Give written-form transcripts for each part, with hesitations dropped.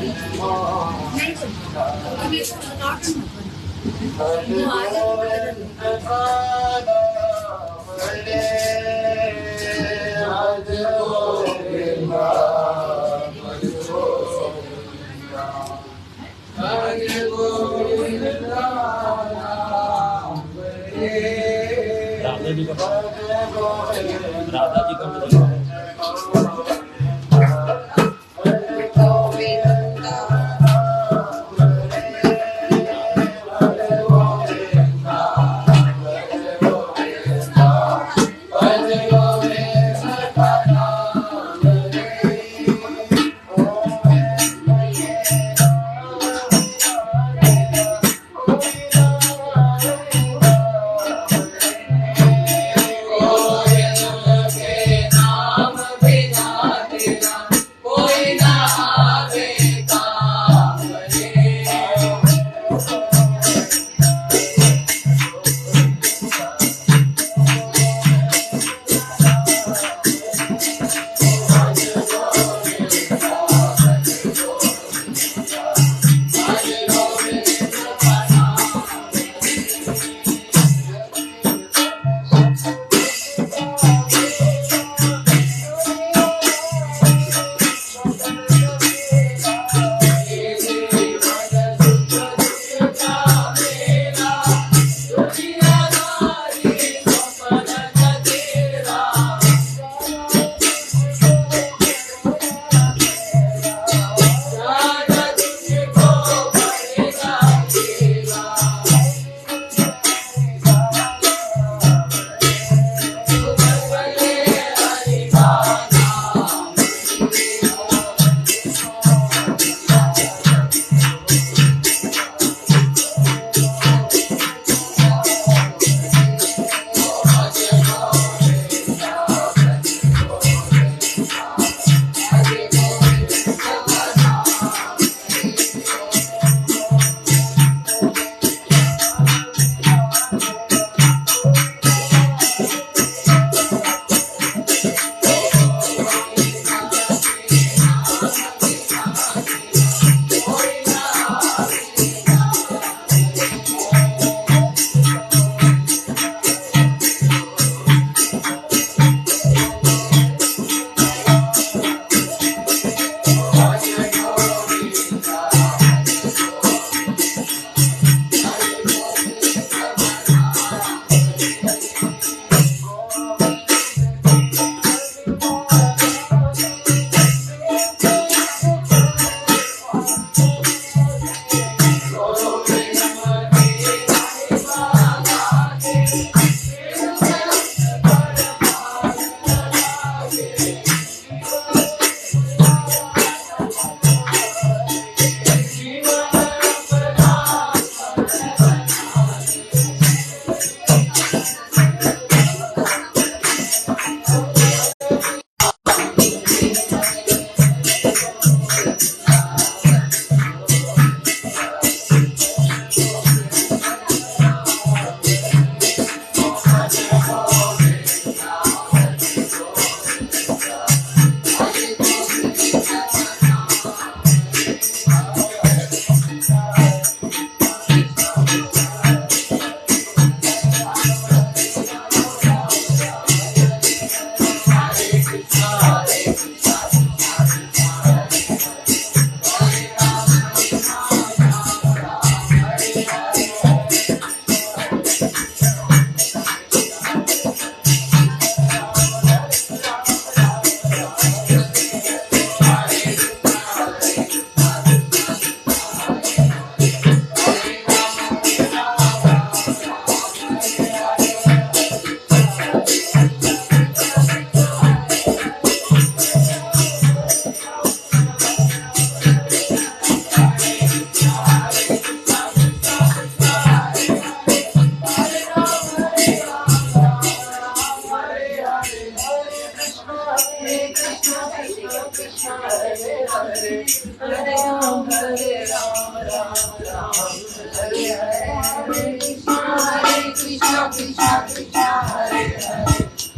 नहीं तो अभी तो नाटक वो राधा जी का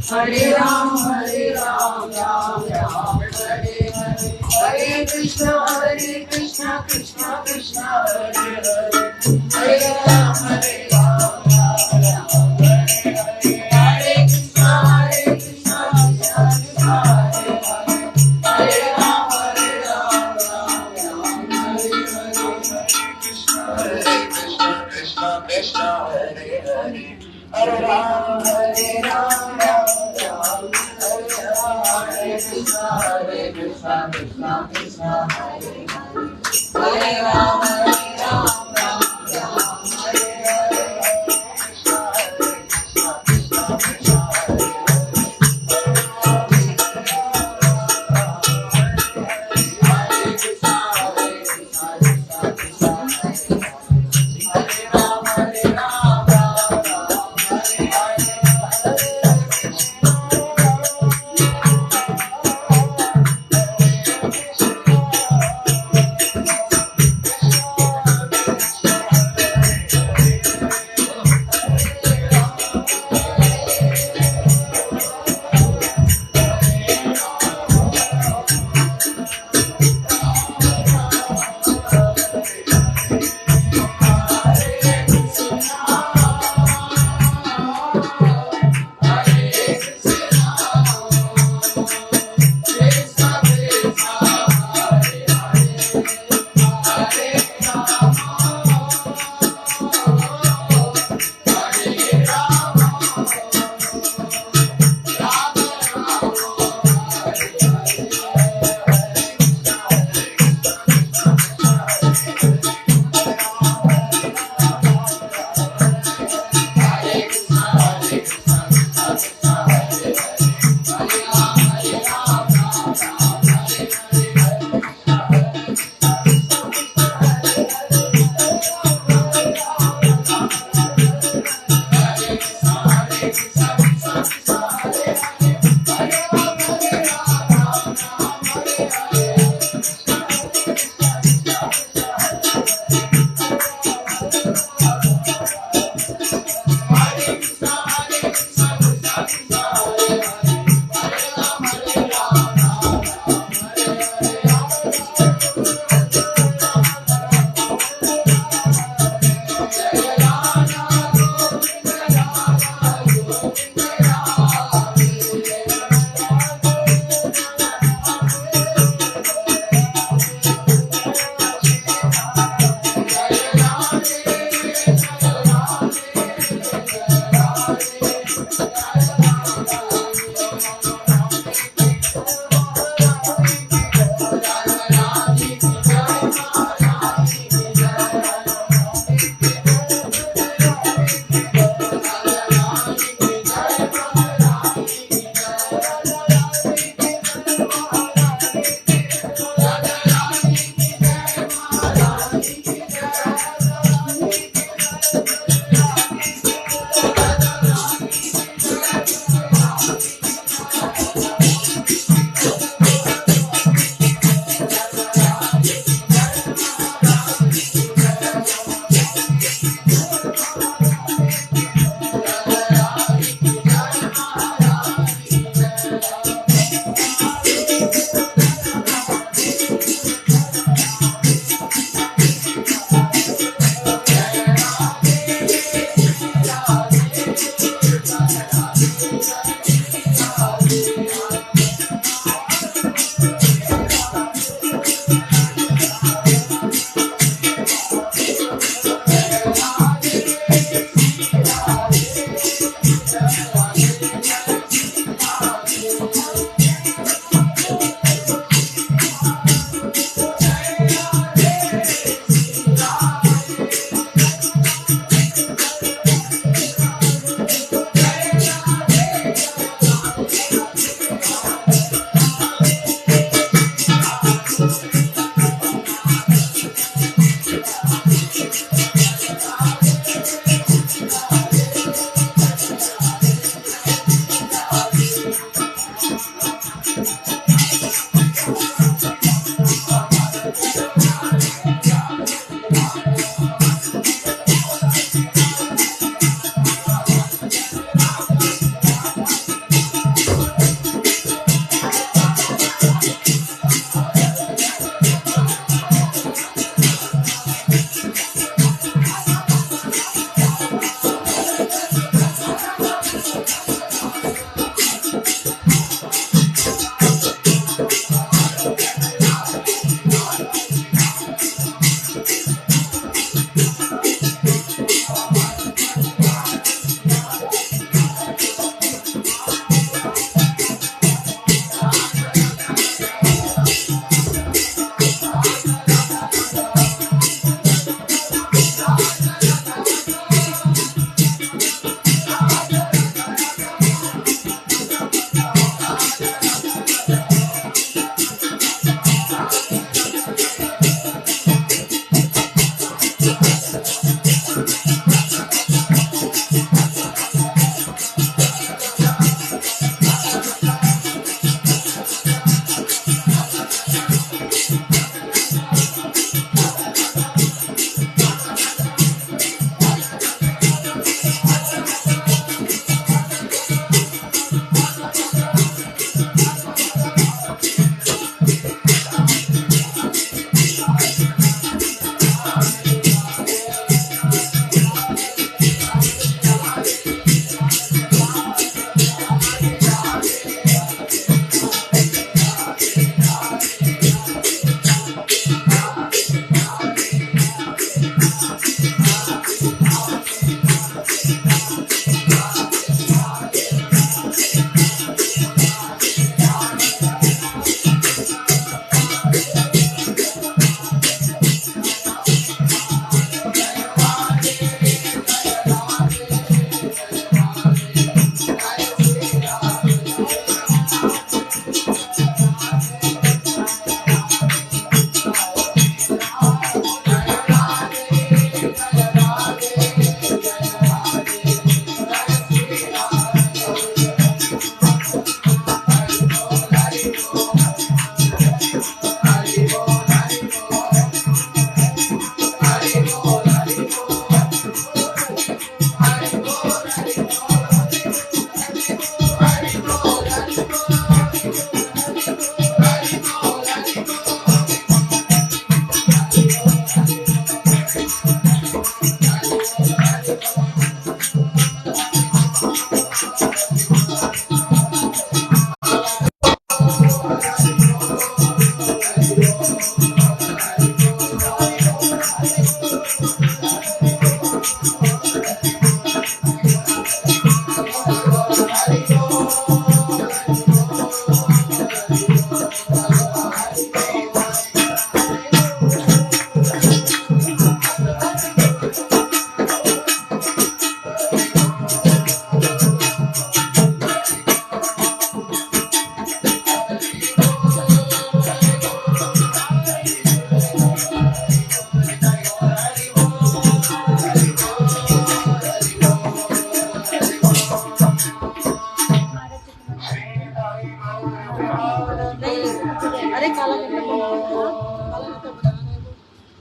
Hare Ram, Ram Ram, Hare Hare, Hare Krishna Krishna Krishna Hare Hare Hare Ram Hare Ram Ram Ram Hare Hare Hare Krishna Krishna Krishna Hare Hare Hare Ram Ram Ram Hare Hare Krishna Krishna Hare Hare Hare Ram Ram Ram Hare Krishna Krishna Krishna Hare Hare Hare Ram Ram Ram Hare Hare Krishna Krishna Krishna Hare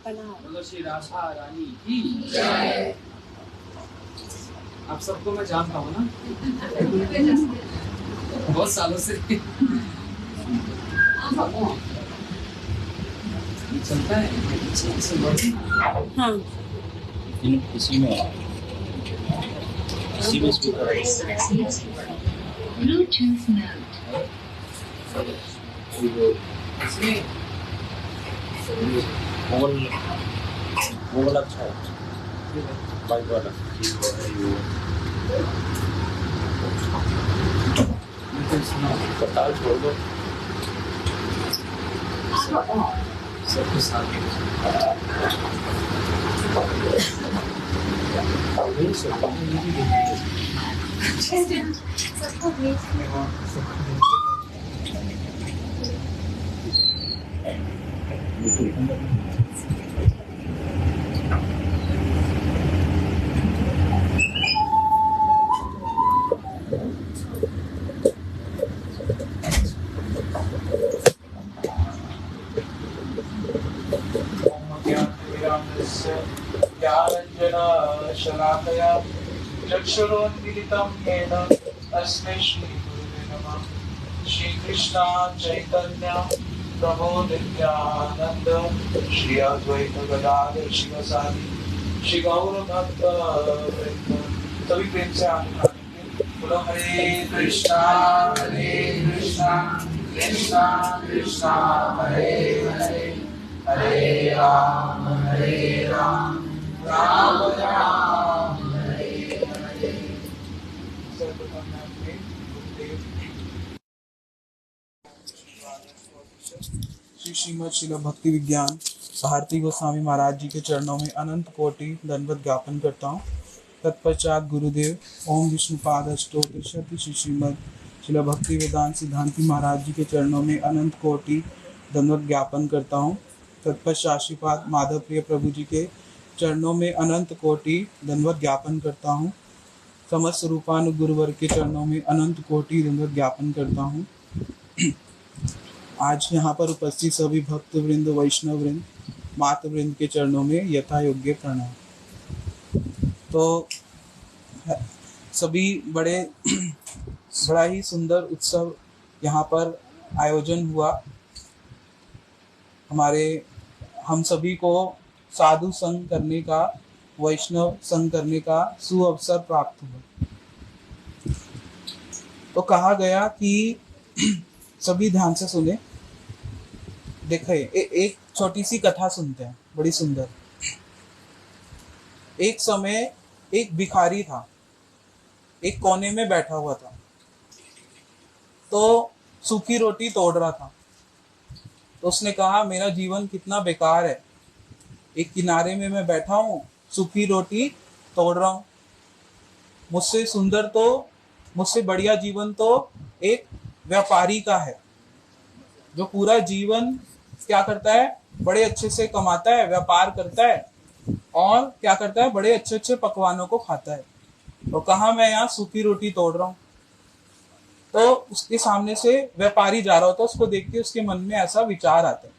प्रणाम। बोलो श्री राधा रानी की जय। आप सबको मैं जानता हूँ ना, बहुत सालों से चलता है। हाँ इसी में Bluetooth mode. वो अच्छा है, बाइक वाला पताल छोड़ दो सबके साथ शलाकया चक्षुरोन्मिलितं येन तस्मै श्रीगुरुवे नमः। श्रीकृष्ण चैतन्य प्रभु नित्यानंद श्री अद्वैत गदाधर शिवसादि श्री गौर भक्त वृंद सभी प्रेम से आगे बोलो हरे कृष्णा कृष्णा कृष्णा हरे हरे हरे राम राम राम हरे हरे। सर्वप्रथम मैं अपने गुरुदेव श्री श्रीमद शिल भक्ति विज्ञान भारती गोस्वामी महाराज जी के चरणों में अनंत कोटि दंडवत ज्ञापन करता हूँ। तत्पश्चात गुरुदेव ओम विष्णुपाद अष्टोत्र शती श्री श्रीमद शिल भक्ति वेदांत सिद्धांति महाराज जी के चरणों में अनंत कोटि दंडवत ज्ञापन करता हूँ। तत्पश्चात श्रीपाद माधव प्रिय प्रभु जी के चरणों में अनंत कोटि दंडवत ज्ञापन करता हूँ। समस्त रूपानुगुरुवर के चरणों में अनंत कोटि दंडवत ज्ञापन करता हूँ। आज यहाँ पर उपस्थित सभी भक्त वृंद वैष्णव वृंद मातृ वृंद के चरणों में यथा योग्य प्रणाम। तो सभी बड़ा ही सुंदर उत्सव यहाँ पर आयोजन हुआ। हम सभी को साधु संग करने का, वैष्णव संग करने का सुअवसर प्राप्त हुआ। तो कहा गया कि सभी ध्यान से सुने, देखिए एक छोटी सी कथा सुनते हैं, बड़ी सुंदर। एक समय एक भिखारी था, एक कोने में बैठा हुआ था, तो सूखी रोटी तोड़ रहा था। तो उसने कहा मेरा जीवन कितना बेकार है, एक किनारे में मैं बैठा हूँ, सूखी रोटी तोड़ रहा हूँ। मुझसे बढ़िया जीवन तो एक व्यापारी का है, जो पूरा जीवन क्या करता है, बड़े अच्छे से कमाता है, व्यापार करता है और क्या करता है, बड़े अच्छे अच्छे पकवानों को खाता है। तो कहा मैं यहाँ सूखी रोटी तोड़ रहा हूँ। तो उसके सामने से व्यापारी जा रहा होता है, उसको देख के उसके मन में ऐसा विचार आता है।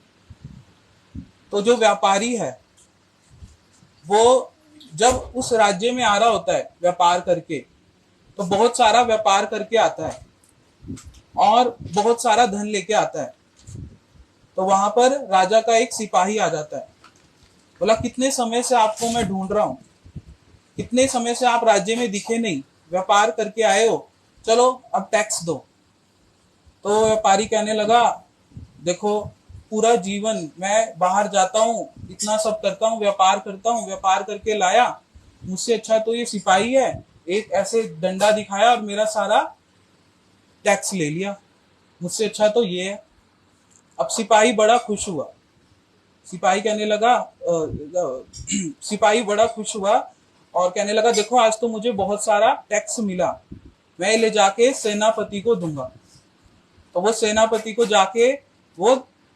तो जो व्यापारी है वो जब उस राज्य में आ रहा होता है व्यापार करके, तो बहुत सारा व्यापार करके आता है और बहुत सारा धन लेके आता है। तो वहां पर राजा का एक सिपाही आ जाता है, बोला कितने समय से आपको मैं ढूंढ रहा हूँ, कितने समय से आप राज्य में दिखे नहीं, व्यापार करके आए हो, चलो अब टैक्स दो। तो व्यापारी कहने लगा देखो पूरा जीवन मैं बाहर जाता हूँ, इतना सब करता हूँ, व्यापार करता हूँ, व्यापार करके लाया, मुझसे अच्छा तो ये सिपाही है, एक ऐसे डंडा दिखाया और मेरा सारा टैक्स ले लिया, मुझसे अच्छा तो ये है। अब सिपाही बड़ा खुश हुआ, सिपाही बड़ा खुश हुआ और कहने लगा देखो आज तो मुझे बहुत सारा टैक्स मिला, मैं ले जाके सेनापति को दूंगा। तो वो सेनापति को जाके वो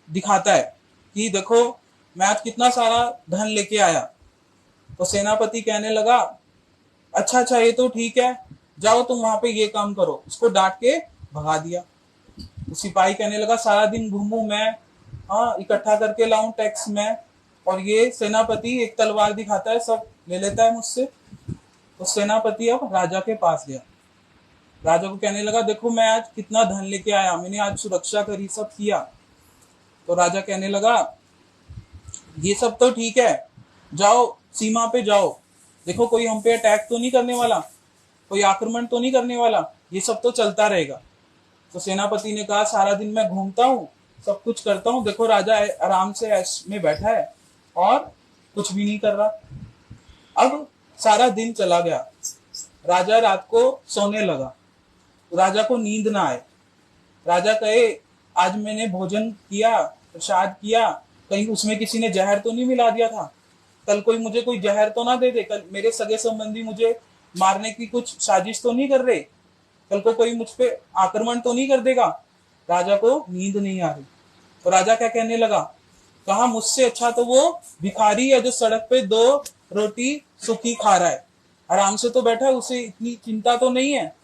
दिखाता है कि देखो मैं आज कितना सारा धन लेके आया। तो सेनापति कहने लगा अच्छा ये तो ठीक है, जाओ तुम वहां पे ये काम करो। उसको डांट के भगा दिया। तो सिपाही कहने लगा सारा दिन घूमूं मैं, हाँ इकट्ठा करके लाऊं टैक्स मैं, और ये सेनापति एक तलवार दिखाता है, सब ले लेता है मुझसे। तो सेनापति अब राजा के पास गया, राजा को कहने लगा देखो मैं आज कितना धन लेके आया, मैंने आज सुरक्षा करी, सब किया। तो राजा कहने लगा ये सब तो ठीक है, जाओ सीमा पे जाओ, देखो कोई हम पे अटैक तो नहीं करने वाला, कोई आक्रमण तो नहीं करने वाला, ये सब तो चलता रहेगा। तो सेनापति ने कहा सारा दिन मैं घूमता हूँ, सब कुछ करता हूँ, देखो राजा आराम से ऐश में बैठा है और कुछ भी नहीं कर रहा। अब सारा दिन चला गया, राजा रात को सोने लगा, राजा को नींद ना आए। राजा कहे आज मैंने भोजन किया, प्रसाद किया, कहीं उसमें किसी ने जहर तो नहीं मिला दिया था, कल कोई मुझे कोई जहर तो ना दे दे, कल मेरे सगे संबंधी मुझे मारने की कुछ साजिश तो नहीं कर रहे, कल को कोई मुझ पे आक्रमण तो नहीं कर देगा। राजा को नींद नहीं आ रही। तो राजा क्या कहने लगा, कहा मुझसे अच्छा तो वो भिखारी है जो सड़क पे 2 रोटी सूखी खा रहा है, आराम से तो बैठा है, उसे इतनी चिंता तो नहीं है।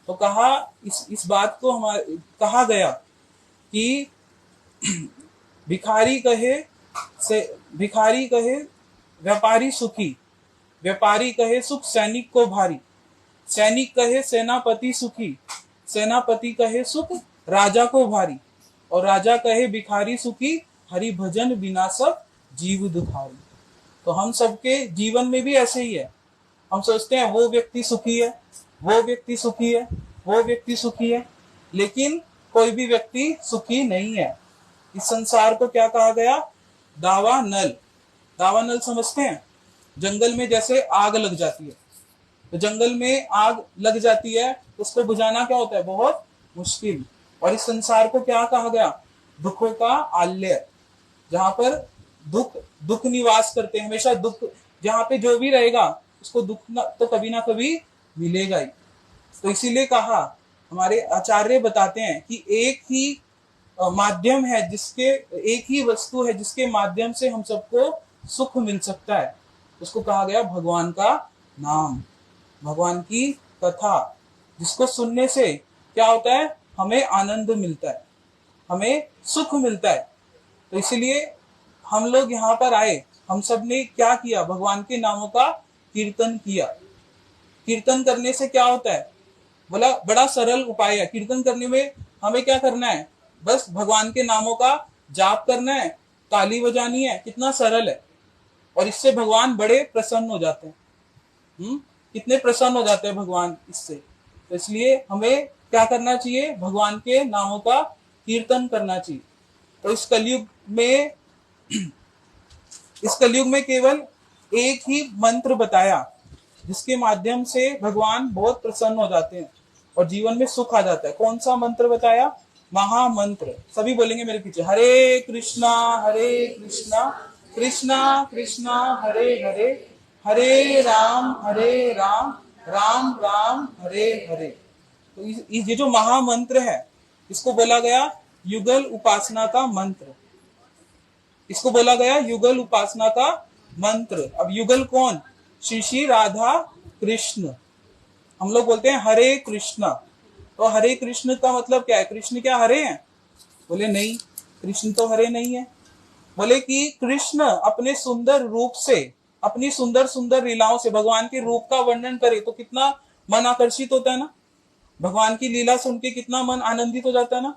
तो कहा इस बात को कहा गया कि भिखारी कहे व्यापारी सुखी, व्यापारी कहे सुख सैनिक को भारी, सैनिक कहे सेनापति सुखी, सेनापति कहे सुख राजा को भारी, और राजा कहे भिखारी सुखी, हरि भजन बिना सब जीव दुखारी। तो हम सबके जीवन में भी ऐसे ही है, हम सोचते हैं वो व्यक्ति सुखी है, वो व्यक्ति सुखी है, वो व्यक्ति सुखी है, लेकिन कोई भी व्यक्ति सुखी नहीं है। इस संसार को क्या कहा गया, दावा नल। दावा नल समझते हैं, जंगल में जैसे आग लग जाती है, तो जंगल में आग लग जाती है, उसको बुझाना क्या होता है, बहुत मुश्किल। और इस संसार को क्या कहा गया, दुखों का आलय, जहां पर दुख निवास करते हैं, हमेशा दुख, जहां पे जो भी रहेगा उसको दुख तो कभी ना कभी मिलेगा ही। तो इसीलिए कहा, हमारे आचार्य बताते हैं कि एक ही माध्यम है जिसके, एक ही वस्तु है जिसके माध्यम से हम सबको सुख मिल सकता है, उसको कहा गया भगवान का नाम, भगवान की कथा, जिसको सुनने से क्या होता है, हमें आनंद मिलता है, हमें सुख मिलता है। तो इसलिए हम लोग यहाँ पर आए, हम सब ने क्या किया, भगवान के नामों का कीर्तन किया। कीर्तन करने से क्या होता है, बोला बड़ा सरल उपाय है। कीर्तन करने में हमें क्या करना है, बस भगवान के नामों का जाप करना है, ताली बजानी है, कितना सरल है। और इससे भगवान बड़े प्रसन्न हो जाते हैं। कितने प्रसन्न हो जाते हैं भगवान इससे। तो इसलिए हमें क्या करना चाहिए, भगवान के नामों का कीर्तन करना चाहिए। तो इस कलयुग में केवल एक ही मंत्र बताया जिसके माध्यम से भगवान बहुत प्रसन्न हो जाते हैं और जीवन में सुख आ जाता है। कौन सा मंत्र बताया, महामंत्र। सभी बोलेंगे मेरे पीछे, हरे कृष्णा कृष्णा कृष्णा हरे हरे, हरे राम राम राम हरे हरे। तो ये जो महामंत्र है, इसको बोला गया युगल उपासना का मंत्र, इसको बोला गया युगल उपासना का मंत्र। अब युगल कौन, श्री राधा कृष्ण। हम लोग बोलते हैं हरे कृष्णा, तो हरे कृष्ण का मतलब क्या है, कृष्ण क्या हरे हैं, बोले नहीं, कृष्ण तो हरे नहीं है। बोले कि कृष्ण अपने सुंदर रूप से, अपनी सुंदर सुंदर लीलाओं से भगवान के रूप का वर्णन करे तो कितना मन आकर्षित होता है ना, भगवान की लीला सुन के कितना मन आनंदित हो जाता है ना।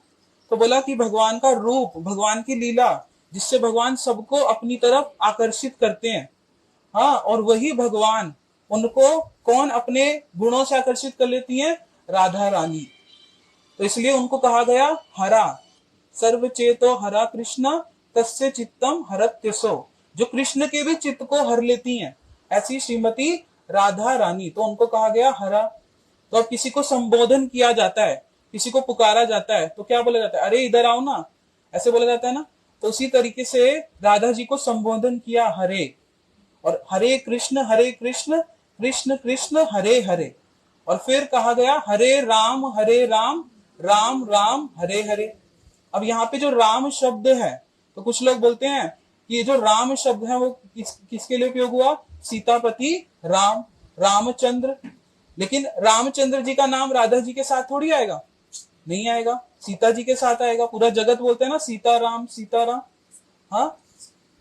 तो बोला कि भगवान का रूप, भगवान की लीला, जिससे भगवान सबको अपनी तरफ आकर्षित करते हैं। हाँ, और वही भगवान उनको कौन अपने गुणों से आकर्षित कर लेती है, राधा रानी। तो इसलिए उनको कहा गया हरा, सर्वचेतो हरा कृष्ण तस्य चित्तम हरत्यसो, जो कृष्ण के भी चित्त को हर लेती हैं, ऐसी श्रीमती राधा रानी। तो उनको कहा गया हरा। तो अब किसी को संबोधन किया जाता है, किसी को पुकारा जाता है, तो क्या बोला जाता है, अरे इधर आओ ना, ऐसे बोला जाता है ना। तो उसी तरीके से राधा जी को संबोधन किया हरे, और हरे कृष्ण कृष्ण कृष्ण हरे हरे। और फिर कहा गया हरे राम राम राम हरे हरे। अब यहाँ पे जो राम शब्द है, तो कुछ लोग बोलते हैं कि ये जो राम शब्द है वो किसके लिए उपयोग हुआ, सीतापति राम, रामचंद्र। लेकिन रामचंद्र जी का नाम राधा जी के साथ थोड़ी आएगा, नहीं आएगा, सीता जी के साथ आएगा। पूरा जगत बोलते हैं ना सीताराम सीताराम। हाँ,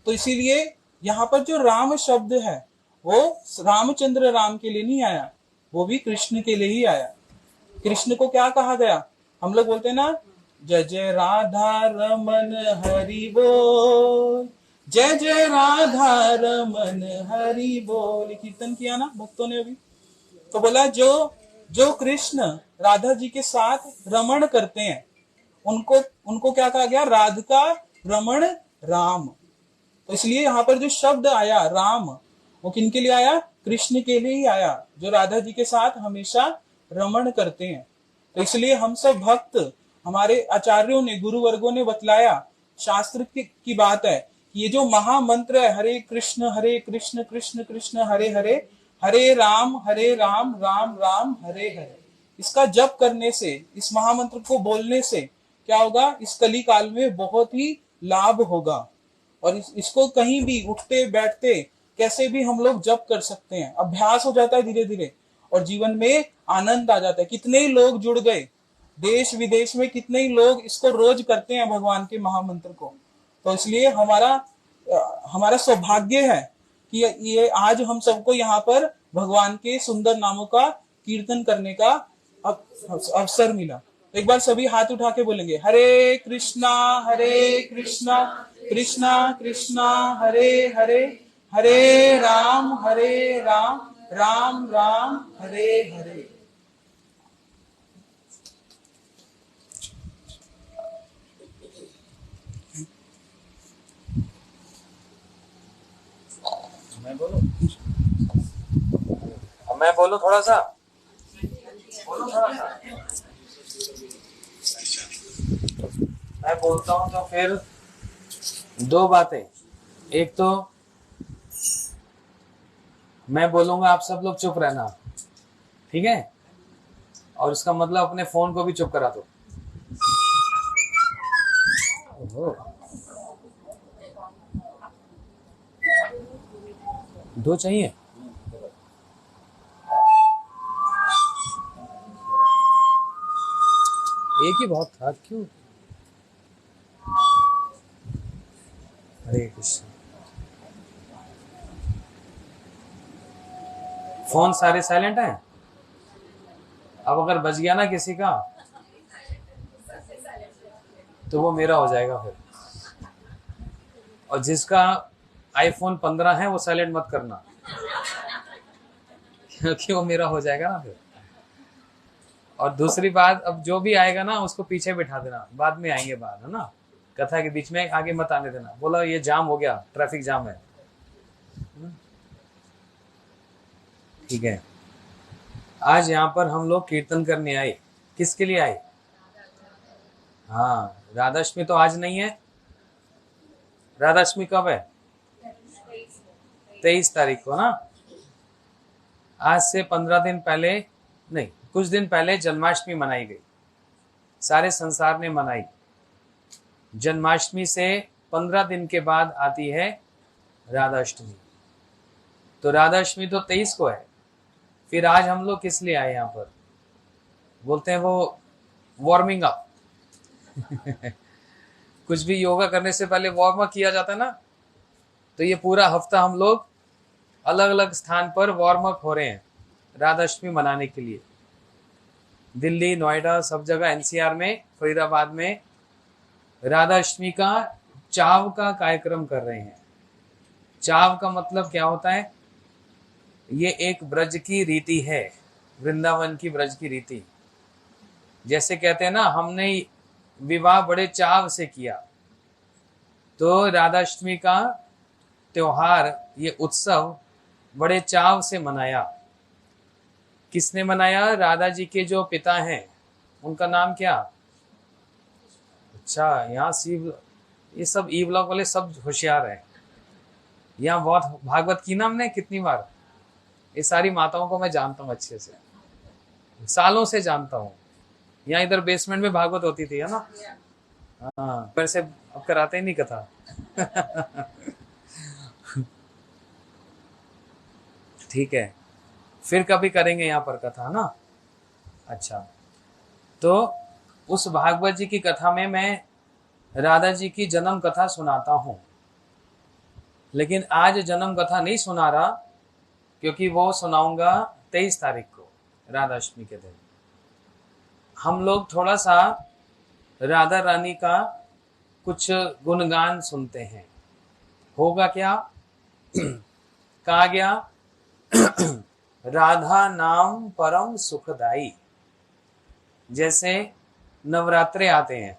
तो इसीलिए यहाँ पर जो राम शब्द है वो रामचंद्र राम के लिए नहीं आया, वो भी कृष्ण के लिए ही आया। कृष्ण को क्या कहा गया? हम लोग बोलते हैं ना, जय जय राधा रमन हरि बोल, जय जय राधा रमन हरि बोल, कीर्तन किया ना भक्तों ने अभी। तो बोला जो कृष्ण राधा जी के साथ रमण करते हैं उनको क्या कहा गया? राधिका रमण राम। तो इसलिए यहाँ पर जो शब्द आया राम, वो किन के लिए आया? कृष्ण के लिए ही आया, जो राधा जी के साथ हमेशा रमण करते हैं। तो इसलिए हम सब भक्त, हमारे आचार्यों ने, गुरुवर्गों ने बतलाया, शास्त्र की बात है, ये जो महामंत्र है हरे कृष्ण कृष्ण कृष्ण हरे हरे, हरे राम राम राम हरे हरे, इसका जप करने से, इस महामंत्र को बोलने से क्या होगा? इस कली काल में बहुत ही लाभ होगा। और इसको कहीं भी उठते बैठते कैसे भी हम लोग जप कर सकते हैं, अभ्यास हो जाता है धीरे धीरे, और जीवन में आनंद आ जाता है। कितने ही लोग जुड़ गए, देश विदेश में कितने ही लोग इसको रोज करते हैं, भगवान के महामंत्र को। तो इसलिए हमारा सौभाग्य है कि ये आज हम सबको यहाँ पर भगवान के सुंदर नामों का कीर्तन करने का अवसर मिला। तो एक बार सभी हाथ उठा के बोलेंगे, हरे कृष्णा कृष्णा कृष्णा हरे हरे, हरे राम राम राम हरे हरे। मैं बोलूं थोड़ा सा? मैं बोलता हूं तो फिर दो बातें, एक तो मैं बोलूंगा, आप सब लोग चुप रहना, ठीक है? और इसका मतलब अपने फोन को भी चुप करा दो। दो चाहिए? एक ही बहुत था, क्यों? हरे कृष्ण। फोन सारे साइलेंट हैं? अब अगर बज गया ना किसी का तो वो मेरा हो जाएगा फिर। और जिसका आईफोन 15 है वो साइलेंट मत करना क्योंकि वो मेरा हो जाएगा ना फिर। और दूसरी बात, अब जो भी आएगा ना उसको पीछे बिठा देना, बाद में आएंगे बाहर, है ना? कथा के बीच में आगे मत आने देना। बोला ये जाम हो गया, ट्रैफिक जाम है, ठीक है? आज यहाँ पर हम लोग कीर्तन करने आए, किसके लिए आए? हाँ, राधाष्टमी तो आज नहीं है। राधाष्टमी कब है? 23 तारीख को ना। आज से 15 दिन पहले, नहीं, कुछ दिन पहले जन्माष्टमी मनाई गई, सारे संसार ने मनाई। जन्माष्टमी से 15 दिन के बाद आती है राधाष्टमी। तो राधाष्टमी तो 23 को है। फिर आज हम लोग किस लिए आए यहाँ पर? बोलते हैं वो वार्मिंग अप कुछ भी योगा करने से पहले वार्म अप किया जाता है ना, तो ये पूरा हफ्ता हम लोग अलग अलग स्थान पर वार्म अप हो रहे हैं राधाष्टमी मनाने के लिए। दिल्ली, नोएडा, सब जगह, एनसीआर में, फरीदाबाद में राधाष्टमी का चाव का कार्यक्रम कर रहे हैं। चाव का मतलब क्या होता है? ये एक ब्रज की रीति है, वृंदावन की ब्रज की रीति। जैसे कहते हैं ना, हमने विवाह बड़े चाव से किया, तो राधाष्टमी का त्योहार, ये उत्सव बड़े चाव से मनाया। किसने मनाया? राधा जी के जो पिता हैं, उनका नाम क्या? अच्छा, यहाँ ये सब ई ब्लॉक वाले सब होशियार हैं। यहाँ बहुत भागवत की ना हमने कितनी बार। ये सारी माताओं को मैं जानता हूँ अच्छे से, सालों से जानता हूँ। यहाँ इधर बेसमेंट में भागवत होती थी, है ना? हाँ, वैसे अब कराते ही नहीं कथा ठीक है, फिर कभी करेंगे यहाँ पर कथा, है ना? अच्छा, तो उस भागवत जी की कथा में मैं राधा जी की जन्म कथा सुनाता हूँ। लेकिन आज जन्म कथा नहीं सुना रहा, क्योंकि वो सुनाऊंगा 23 तारीख को, राधाष्टमी के दिन। हम लोग थोड़ा सा राधा रानी का कुछ गुणगान सुनते हैं। होगा क्या? कहा गया राधा नाम परम सुखदाई। जैसे नवरात्रे आते हैं,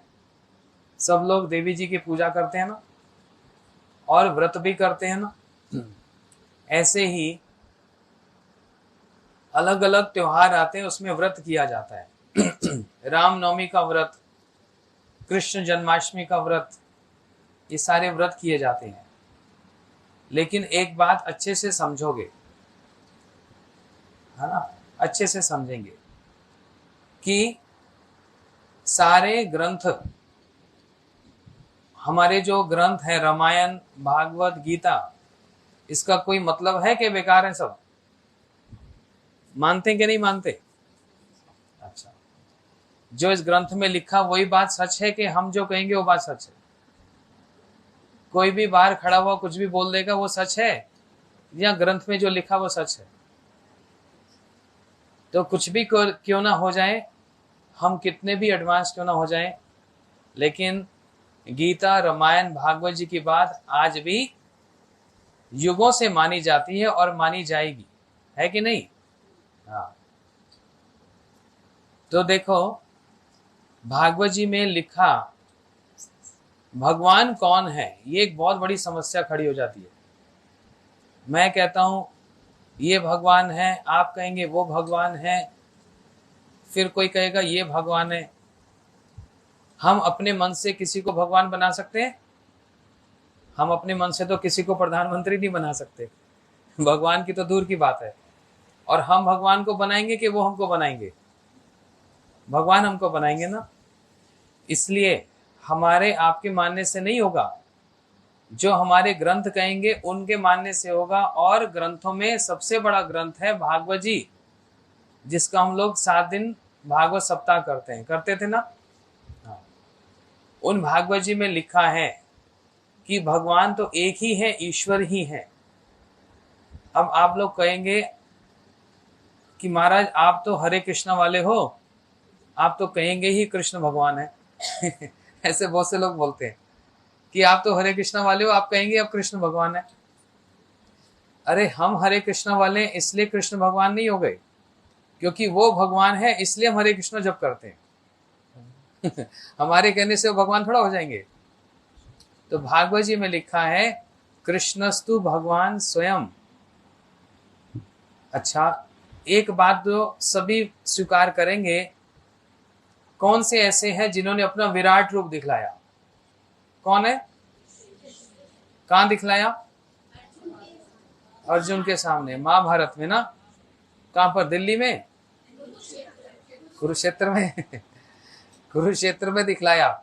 सब लोग देवी जी की पूजा करते हैं ना, और व्रत भी करते हैं ना। ऐसे ही अलग अलग त्योहार आते हैं, उसमें व्रत किया जाता है। रामनवमी का व्रत, कृष्ण जन्माष्टमी का व्रत, ये सारे व्रत किए जाते हैं। लेकिन एक बात अच्छे से समझोगे, है ना, अच्छे से समझेंगे कि सारे ग्रंथ, हमारे जो ग्रंथ है रामायण, भागवत, गीता, इसका कोई मतलब है कि बेकार है? सब मानते कि नहीं मानते? अच्छा, जो इस ग्रंथ में लिखा वही बात सच है कि हम जो कहेंगे वो बात सच है? कोई भी बाहर खड़ा हुआ कुछ भी बोल देगा वो सच है, या ग्रंथ में जो लिखा वो सच है? तो कुछ भी क्यों ना हो जाए, हम कितने भी एडवांस क्यों ना हो जाए, लेकिन गीता, रामायण, भागवत जी की बात आज भी युगों से मानी जाती है और मानी जाएगी, है कि नहीं? हाँ। तो देखो, भागवत जी में लिखा भगवान कौन है, ये एक बहुत बड़ी समस्या खड़ी हो जाती है। मैं कहता हूं ये भगवान है, आप कहेंगे वो भगवान है, फिर कोई कहेगा ये भगवान है। हम अपने मन से किसी को भगवान बना सकते हैं? हम अपने मन से तो किसी को प्रधानमंत्री नहीं बना सकते, भगवान की तो दूर की बात है। और हम भगवान को बनाएंगे कि वो हमको बनाएंगे? भगवान हमको बनाएंगे ना। इसलिए हमारे आपके मानने से नहीं होगा, जो हमारे ग्रंथ कहेंगे उनके मानने से होगा। और ग्रंथों में सबसे बड़ा ग्रंथ है भागवत जी, जिसका हम लोग 7 दिन भागवत सप्ताह करते थे ना। हाँ। उन भागवत जी में लिखा है कि भगवान तो एक ही है, ईश्वर ही है। अब आप लोग कहेंगे कि महाराज आप तो हरे कृष्ण वाले हो, आप तो कहेंगे ही कृष्ण भगवान है। ऐसे बहुत से लोग बोलते हैं कि आप तो हरे कृष्ण वाले हो, आप कहेंगे अब कृष्ण भगवान है। अरे हम हरे कृष्ण वाले इसलिए कृष्ण भगवान नहीं हो गए, क्योंकि वो भगवान है इसलिए हम हरे कृष्ण जप करते हैं। हमारे कहने से वो भगवान थोड़ा हो जाएंगे। तो भागवत जी में लिखा है कृष्णस्तु भगवान स्वयं। अच्छा, एक बात जो सभी स्वीकार करेंगे, कौन से ऐसे हैं जिन्होंने अपना विराट रूप दिखलाया? कौन है? कहां दिखलाया? अर्जुन के सामने, महाभारत में ना। कहां पर? दिल्ली में, कुरुक्षेत्र में। कुरुक्षेत्र में दिखलाया,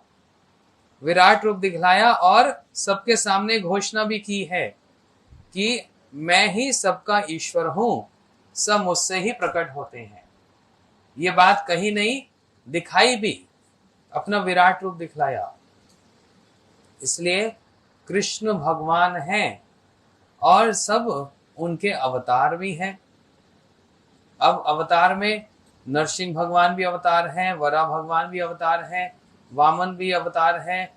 विराट रूप दिखलाया, और सबके सामने घोषणा भी की है कि मैं ही सबका ईश्वर हूं, सब मुझसे ही प्रकट होते हैं। ये बात कही नहीं, दिखाई भी, अपना विराट रूप दिखलाया। इसलिए कृष्ण भगवान हैं और सब उनके अवतार भी हैं। अब अवतार में नरसिंह भगवान भी अवतार हैं, वरा भगवान भी अवतार हैं, वामन भी अवतार हैं,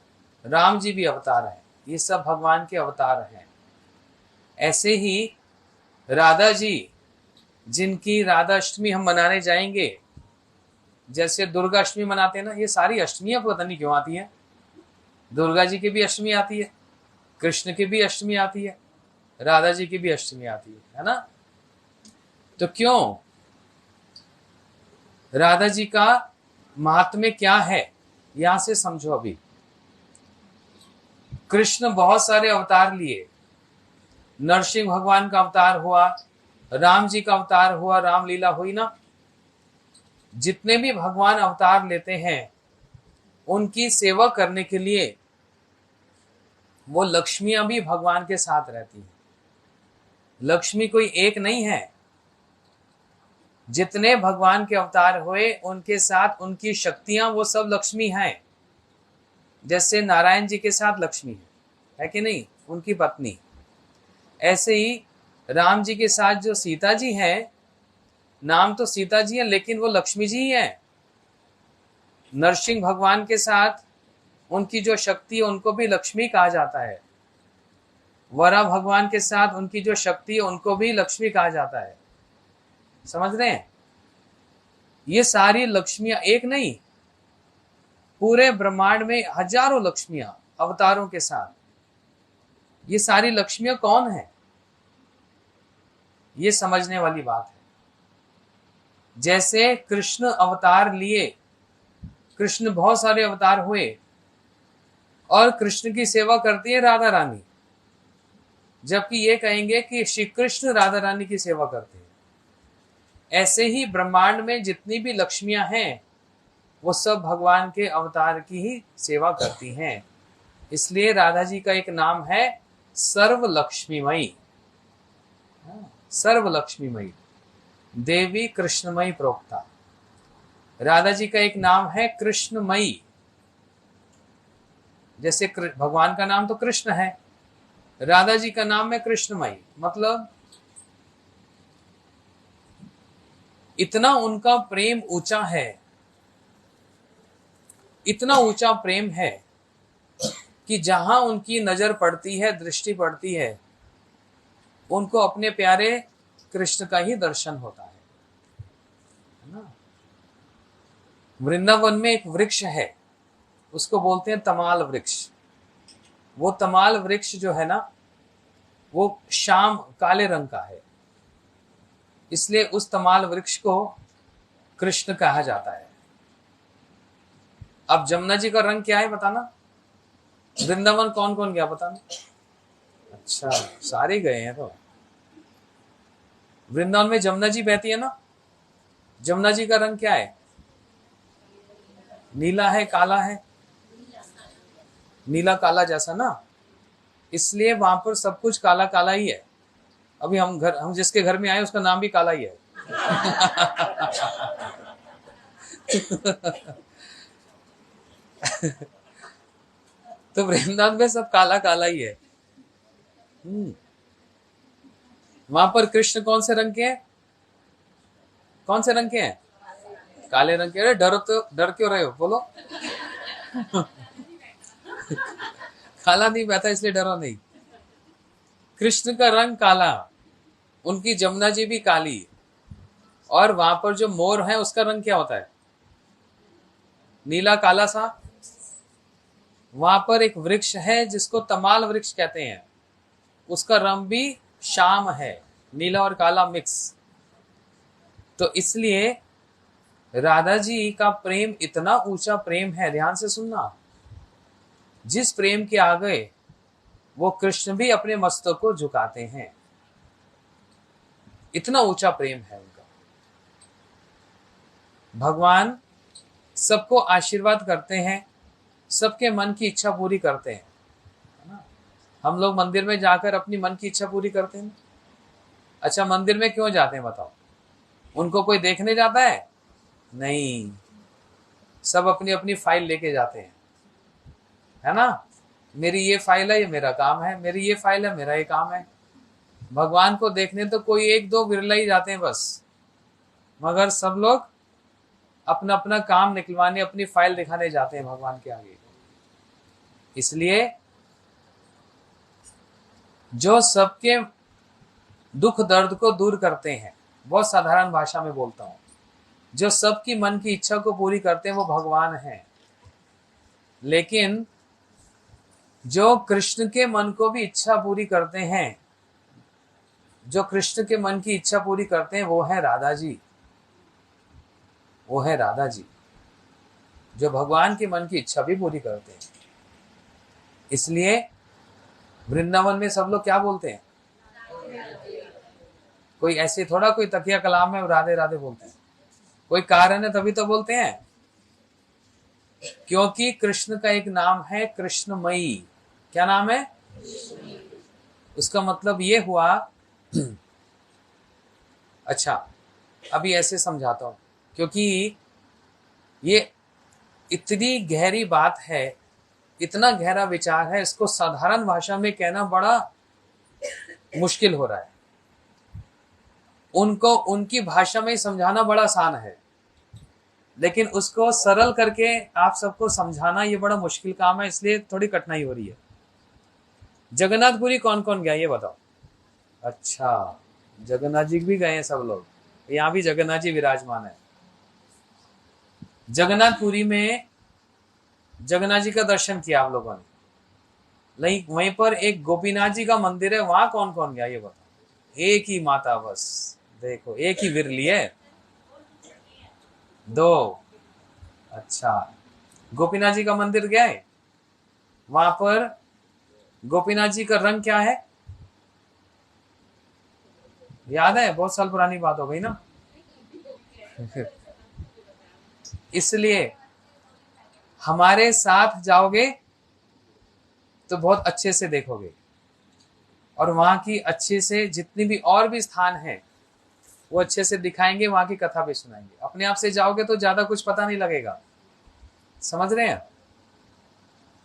राम जी भी अवतार हैं। ये सब भगवान के अवतार हैं। ऐसे ही राधा जी, जिनकी राधा अष्टमी हम मनाने जाएंगे, जैसे दुर्गा अष्टमी मनाते हैं ना, ये सारी अष्टमियां पता नहीं क्यों आती हैं। दुर्गा जी की भी अष्टमी आती है, कृष्ण की भी अष्टमी आती है, राधा जी की भी अष्टमी आती है ना। तो क्यों? राधा जी का महात्म्य क्या है, यहां से समझो। अभी कृष्ण बहुत सारे अवतार लिए, नरसिंह भगवान का अवतार हुआ, राम जी का अवतार हुआ, रामलीला हुई ना। जितने भी भगवान अवतार लेते हैं, उनकी सेवा करने के लिए वो लक्ष्मियां भी भगवान के साथ रहती हैं। लक्ष्मी कोई एक नहीं है, जितने भगवान के अवतार हुए उनके साथ उनकी शक्तियां, वो सब लक्ष्मी हैं। जैसे नारायण जी के साथ लक्ष्मी है कि नहीं, उनकी पत्नी। ऐसे ही राम जी के साथ जो सीता जी हैं, नाम तो सीता जी है लेकिन वो लक्ष्मी जी ही है। नरसिंह भगवान के साथ उनकी जो शक्ति है उनको भी लक्ष्मी कहा जाता है। वरा भगवान के साथ उनकी जो शक्ति है उनको भी लक्ष्मी कहा जाता है। समझ रहे हैं? ये सारी लक्ष्मियां, एक नहीं, पूरे ब्रह्मांड में हजारों लक्ष्मियां अवतारों के साथ। ये सारी लक्ष्मियां कौन है, ये समझने वाली बात है। जैसे कृष्ण अवतार लिए, कृष्ण बहुत सारे अवतार हुए और कृष्ण की सेवा करती है राधा रानी, जबकि ये कहेंगे कि श्री कृष्ण राधा रानी की सेवा करते हैं। ऐसे ही ब्रह्मांड में जितनी भी लक्ष्मियां हैं वो सब भगवान के अवतार की ही सेवा करती हैं। इसलिए राधा जी का एक नाम है सर्व लक्ष्मीमयी, सर्व लक्ष्मीमयी, देवी कृष्णमयी प्रोक्ता। राधा जी का एक नाम है कृष्णमयी। जैसे भगवान का नाम तो कृष्ण है, राधा जी का नाम है कृष्णमयी। मतलब इतना उनका प्रेम ऊंचा है, इतना ऊंचा प्रेम है कि जहां उनकी नजर पड़ती है, दृष्टि पड़ती है, उनको अपने प्यारे कृष्ण का ही दर्शन होता है ना। वृंदावन में एक वृक्ष है, उसको बोलते हैं तमाल वृक्ष। वो तमाल वृक्ष जो है ना, वो श्याम काले रंग का है, इसलिए उस तमाल वृक्ष को कृष्ण कहा जाता है। अब जमुना जी का रंग क्या है बताना? वृंदावन कौन कौन गया बताना? अच्छा, सारे गए हैं। तो वृंदावन में जमुना जी बहती है ना, जमुना जी का रंग क्या है? नीला है, काला है? नीला काला जैसा ना, इसलिए वहां पर सब कुछ काला काला ही है। अभी हम जिसके घर में आए उसका नाम भी काला ही है। तो वृंदावन में सब काला काला ही है। वहां पर कृष्ण कौन से रंग के हैं? कौन से रंग के हैं? काले रंग के। अरे डर क्यों रहे हो, बोलो। काला नहीं बहता इसलिए डरो नहीं। कृष्ण का रंग काला, उनकी जमुना जी भी काली, और वहां पर जो मोर है उसका रंग क्या होता है? नीला काला सा। वहां पर एक वृक्ष है जिसको तमाल वृक्ष कहते हैं, उसका रंग भी श्याम है, नीला और काला मिक्स। तो इसलिए राधा जी का प्रेम इतना ऊंचा प्रेम है, ध्यान से सुनना, जिस प्रेम के आगे वो कृष्ण भी अपने मस्तक को झुकाते हैं। इतना ऊंचा प्रेम है उनका। भगवान सबको आशीर्वाद करते हैं, सबके मन की इच्छा पूरी करते हैं, है ना। हम लोग मंदिर में जाकर अपनी मन की इच्छा पूरी करते हैं। अच्छा, मंदिर में क्यों जाते हैं बताओ? उनको कोई देखने जाता है? नहीं, सब अपनी अपनी फाइल लेके जाते हैं, है ना। मेरी ये फाइल है, ये मेरा काम है, मेरी ये फाइल है, मेरा ये काम है। भगवान को देखने तो कोई एक दो बिरला ही जाते हैं बस, मगर सब लोग अपना अपना काम निकलवाने, अपनी फाइल दिखाने जाते हैं भगवान के आगे। इसलिए जो सबके दुख दर्द को दूर करते हैं, बहुत साधारण भाषा में बोलता हूं, जो सबकी मन की इच्छा को पूरी करते हैं वो भगवान हैं। लेकिन जो कृष्ण के मन को भी इच्छा पूरी करते हैं, जो कृष्ण के मन की इच्छा पूरी करते हैं, वो है राधा जी। वो है राधा जी जो भगवान के मन की इच्छा भी पूरी करते हैं। इसलिए वृंदावन में सब लोग क्या बोलते हैं? कोई ऐसे थोड़ा कोई तकिया कलाम में राधे राधे बोलते हैं, कोई कारण है तभी तो बोलते हैं। क्योंकि कृष्ण का एक नाम है कृष्णमयी। क्या नाम है? उसका मतलब ये हुआ। अच्छा, अभी ऐसे समझाता हूं, क्योंकि ये इतनी गहरी बात है, इतना गहरा विचार है, इसको साधारण भाषा में कहना बड़ा मुश्किल हो रहा है। उनको उनकी भाषा में समझाना बड़ा आसान है, लेकिन उसको सरल करके आप सबको समझाना ये बड़ा मुश्किल काम है, इसलिए थोड़ी कठिनाई हो रही है। जगन्नाथपुरी कौन कौन गया ये बताओ? अच्छा, जगन्नाथ जी भी गए हैं सब लोग, यहाँ भी जगन्नाथ जी विराजमान है। जगन्नाथपुरी में जगन्नाथ जी का दर्शन किया आप लोगों ने, वहीं पर एक गोपीनाथ जी का मंदिर है, वहां कौन कौन गया ये बताओ? एक ही माता, बस देखो एक ही विरली है, दो। अच्छा, गोपीनाथ जी का मंदिर गया है? वहां पर गोपीनाथ जी का रंग क्या है याद है? बहुत साल पुरानी बात हो गई ना। इसलिए हमारे साथ जाओगे तो बहुत अच्छे से देखोगे, और वहां की अच्छे से जितनी भी और भी स्थान हैं वो अच्छे से दिखाएंगे, वहां की कथा भी सुनाएंगे। अपने आप से जाओगे तो ज्यादा कुछ पता नहीं लगेगा, समझ रहे हैं?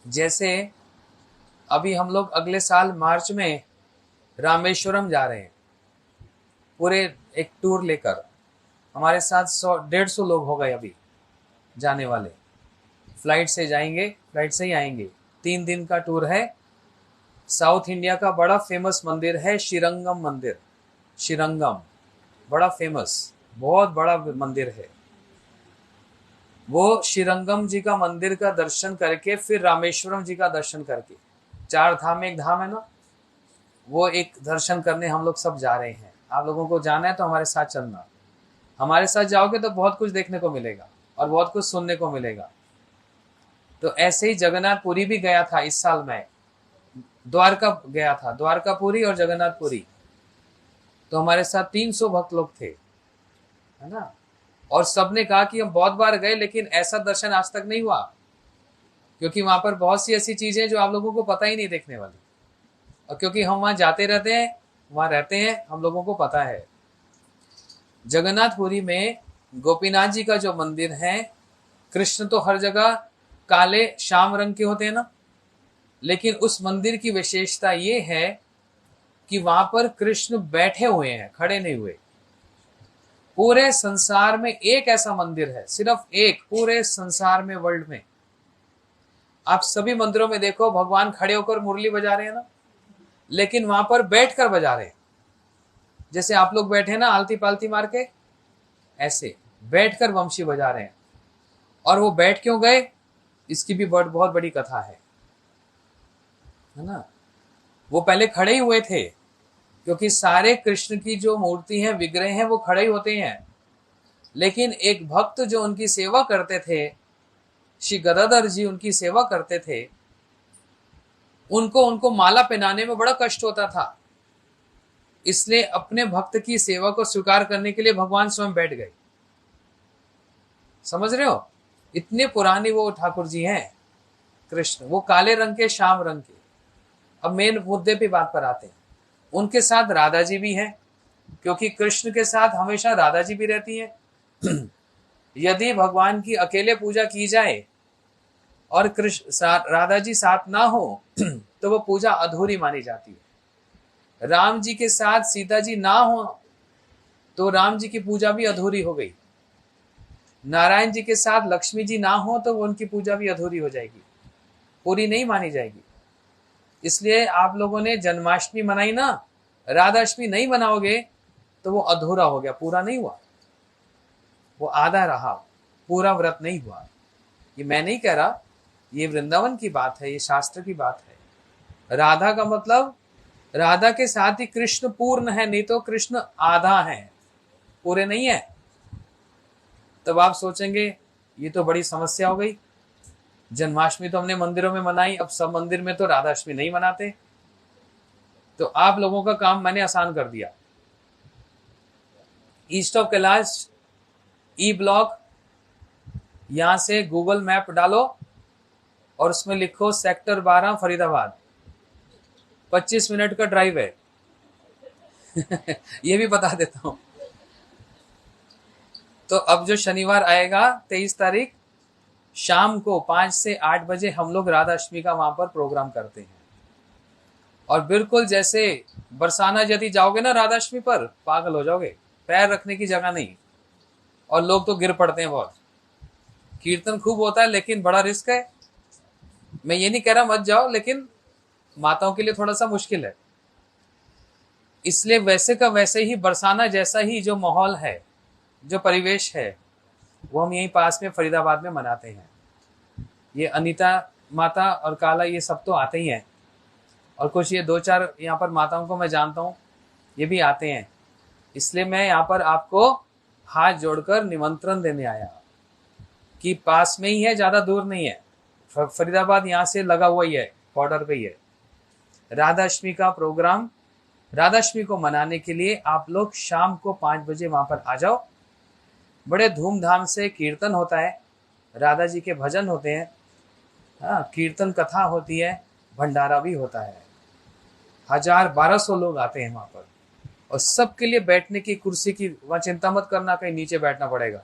जैसे अभी हम लोग अगले साल मार्च में रामेश्वरम जा रहे हैं, पूरे एक टूर लेकर। हमारे साथ 100-150 लोग हो गए अभी जाने वाले। फ्लाइट से जाएंगे, फ्लाइट से ही आएंगे। 3 दिन का टूर है। साउथ इंडिया का बड़ा फेमस मंदिर है श्रीरंगम मंदिर। श्रीरंगम बड़ा फेमस, बहुत बड़ा मंदिर है वो। श्रीरंगम जी का मंदिर का दर्शन करके फिर रामेश्वरम जी का दर्शन करके, 4 धाम में एक धाम है ना, वो एक दर्शन करने हम लोग सब जा रहे हैं। आप लोगों को जाना है तो हमारे साथ चलना। हमारे साथ जाओगे तो बहुत कुछ देखने को मिलेगा और बहुत कुछ सुनने को मिलेगा। तो ऐसे ही जगन्नाथपुरी भी गया था इस साल में, द्वारका गया था, द्वारकापुरी और जगन्नाथपुरी। तो हमारे साथ 300 भक्त लोग थे, है ना। और सबने कहा कि हम बहुत बार गए लेकिन ऐसा दर्शन आज तक नहीं हुआ, क्योंकि वहां पर बहुत सी ऐसी चीजें जो आप लोगों को पता ही नहीं देखने वाली। और क्योंकि हम वहां जाते रहते हैं, वहां रहते हैं, हम लोगों को पता है। जगन्नाथपुरी में गोपीनाथ जी का जो मंदिर है, कृष्ण तो हर जगह काले श्याम रंग के होते हैं ना, लेकिन उस मंदिर की विशेषता ये है कि वहां पर कृष्ण बैठे हुए हैं, खड़े नहीं हुए। पूरे संसार में एक ऐसा मंदिर है, सिर्फ एक, पूरे संसार में, वर्ल्ड में। आप सभी मंदिरों में देखो भगवान खड़े होकर मुरली बजा रहे हैं ना, लेकिन वहां पर बैठकर बजा रहे हैं। जैसे आप लोग बैठे ना आलती पालती मार के, ऐसे बैठकर वंशी बजा रहे हैं। और वो बैठ क्यों गए, इसकी भी बहुत बड़ी कथा है ना। वो पहले खड़े ही हुए थे, क्योंकि सारे कृष्ण की जो मूर्ति है, विग्रह हैं, वो खड़े ही होते हैं। लेकिन एक भक्त जो उनकी सेवा करते थे, श्री गदाधर जी उनकी सेवा करते थे, उनको माला पहनाने में बड़ा कष्ट होता था। इसलिए अपने भक्त की सेवा को स्वीकार करने के लिए भगवान स्वयं बैठ गए। समझ रहे हो? इतने पुरानी वो ठाकुर जी हैं कृष्ण, वो काले रंग के, श्याम रंग के। अब मेन मुद्दे पे बात पर आते हैं। उनके साथ राधा जी भी हैं, क्योंकि कृष्ण के साथ हमेशा राधा जी भी रहती हैं। यदि भगवान की अकेले पूजा की जाए और कृष्ण राधा जी साथ ना हो तो वो पूजा अधूरी मानी जाती है। राम जी के साथ सीता जी ना हो तो राम जी की पूजा भी अधूरी हो गई। नारायण जी के साथ लक्ष्मी जी ना हो तो वो उनकी पूजा भी अधूरी हो जाएगी, पूरी नहीं मानी जाएगी। इसलिए आप लोगों ने जन्माष्टमी मनाई ना, राधाष्टमी नहीं मनाओगे तो वो अधूरा हो गया, पूरा नहीं हुआ, वो आधा रहा, पूरा व्रत नहीं हुआ। ये मैं नहीं कह रहा, ये वृंदावन की बात है, ये शास्त्र की बात है। राधा का मतलब राधा के साथ ही कृष्ण पूर्ण है, नहीं तो कृष्ण आधा है, पूरे नहीं है। तब आप सोचेंगे ये तो बड़ी समस्या हो गई, जन्माष्टमी तो हमने मंदिरों में मनाई, अब सब मंदिर में तो राधाष्टमी नहीं मनाते। तो आप लोगों का काम मैंने आसान कर दिया। East of Kailash E block, यहां से गूगल मैप डालो और उसमें लिखो सेक्टर 12 फरीदाबाद, 25 मिनट का ड्राइव है। ये भी बता देता हूं। तो अब जो शनिवार आएगा 23 तारीख शाम को 5 से 8 बजे हम लोग राधाष्टमी का वहां पर प्रोग्राम करते हैं। और बिल्कुल जैसे बरसाना यदि जाओगे ना राधाष्टमी पर, पागल हो जाओगे, पैर रखने की जगह नहीं, और लोग तो गिर पड़ते हैं बहुत। कीर्तन खूब होता है लेकिन बड़ा रिस्क है। मैं ये नहीं कह रहा मत जाओ, लेकिन माताओं के लिए थोड़ा सा मुश्किल है। इसलिए वैसे का वैसे ही बरसाना जैसा ही जो माहौल है, जो परिवेश है, वो हम यहीं पास में फरीदाबाद में मनाते हैं। ये अनीता माता और काला ये सब तो आते ही हैं, और कुछ ये 2-4 यहाँ पर माताओं को मैं जानता हूँ, ये भी आते हैं। इसलिए मैं यहाँ पर आपको हाथ जोड़कर निमंत्रण देने आया कि पास में ही है, ज़्यादा दूर नहीं है। फरीदाबाद यहाँ से लगा हुआ ही है, बॉर्डर पे ही है। राधाष्टमी का प्रोग्राम, राधाष्टमी को मनाने के लिए आप लोग शाम को 5 बजे वहाँ पर आ जाओ। बड़े धूमधाम से कीर्तन होता है, राधा जी के भजन होते हैं, हाँ, कीर्तन कथा होती है, भंडारा भी होता है। 1000-1200 लोग आते हैं वहाँ पर, और सबके लिए बैठने की कुर्सी की वहाँ चिंता मत करना कहीं नीचे बैठना पड़ेगा।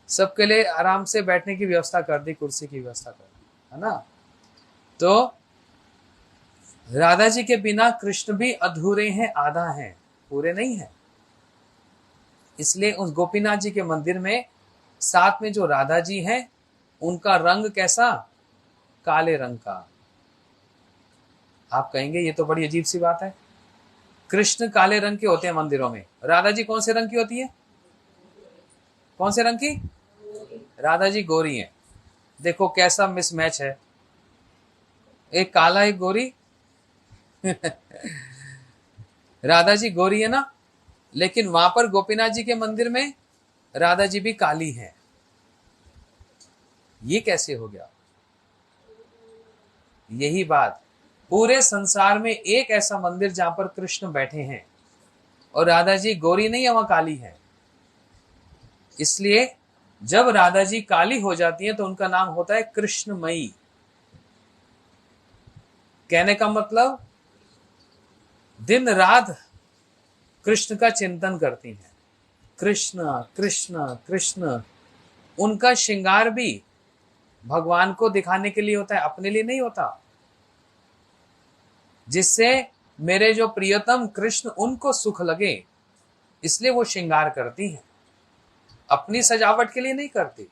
सबके लिए आराम से बैठने की व्यवस्था कर दी, कुर्सी की व्यवस्था कर दी, है ना। तो राधा जी के बिना कृष्ण भी अधूरे हैं, आधा हैं, पूरे नहीं हैं। इसलिए उस गोपीनाथ जी के मंदिर में साथ में जो राधा जी हैं, उनका रंग कैसा, काले रंग का। आप कहेंगे ये तो बड़ी अजीब सी बात है, कृष्ण काले रंग के होते हैं मंदिरों में, राधा जी कौन से रंग की होती है? कौन से रंग की? राधा जी गोरी हैं। देखो कैसा मिसमैच है, एक काला एक गोरी। राधा जी गोरी है ना, लेकिन वहां पर गोपीनाथ जी के मंदिर में राधा जी भी काली है। ये कैसे हो गया? यही बात, पूरे संसार में एक ऐसा मंदिर जहां पर कृष्ण बैठे हैं और राधा जी गोरी नहीं है, वहां काली है। इसलिए जब राधा जी काली हो जाती है तो उनका नाम होता है कृष्णमयी। कहने का मतलब दिन रात कृष्ण का चिंतन करती हैं, कृष्ण कृष्ण कृष्ण। उनका श्रृंगार भी भगवान को दिखाने के लिए होता है, अपने लिए नहीं होता। जिससे मेरे जो प्रियतम कृष्ण उनको सुख लगे, इसलिए वो श्रृंगार करती हैं, अपनी सजावट के लिए नहीं करती।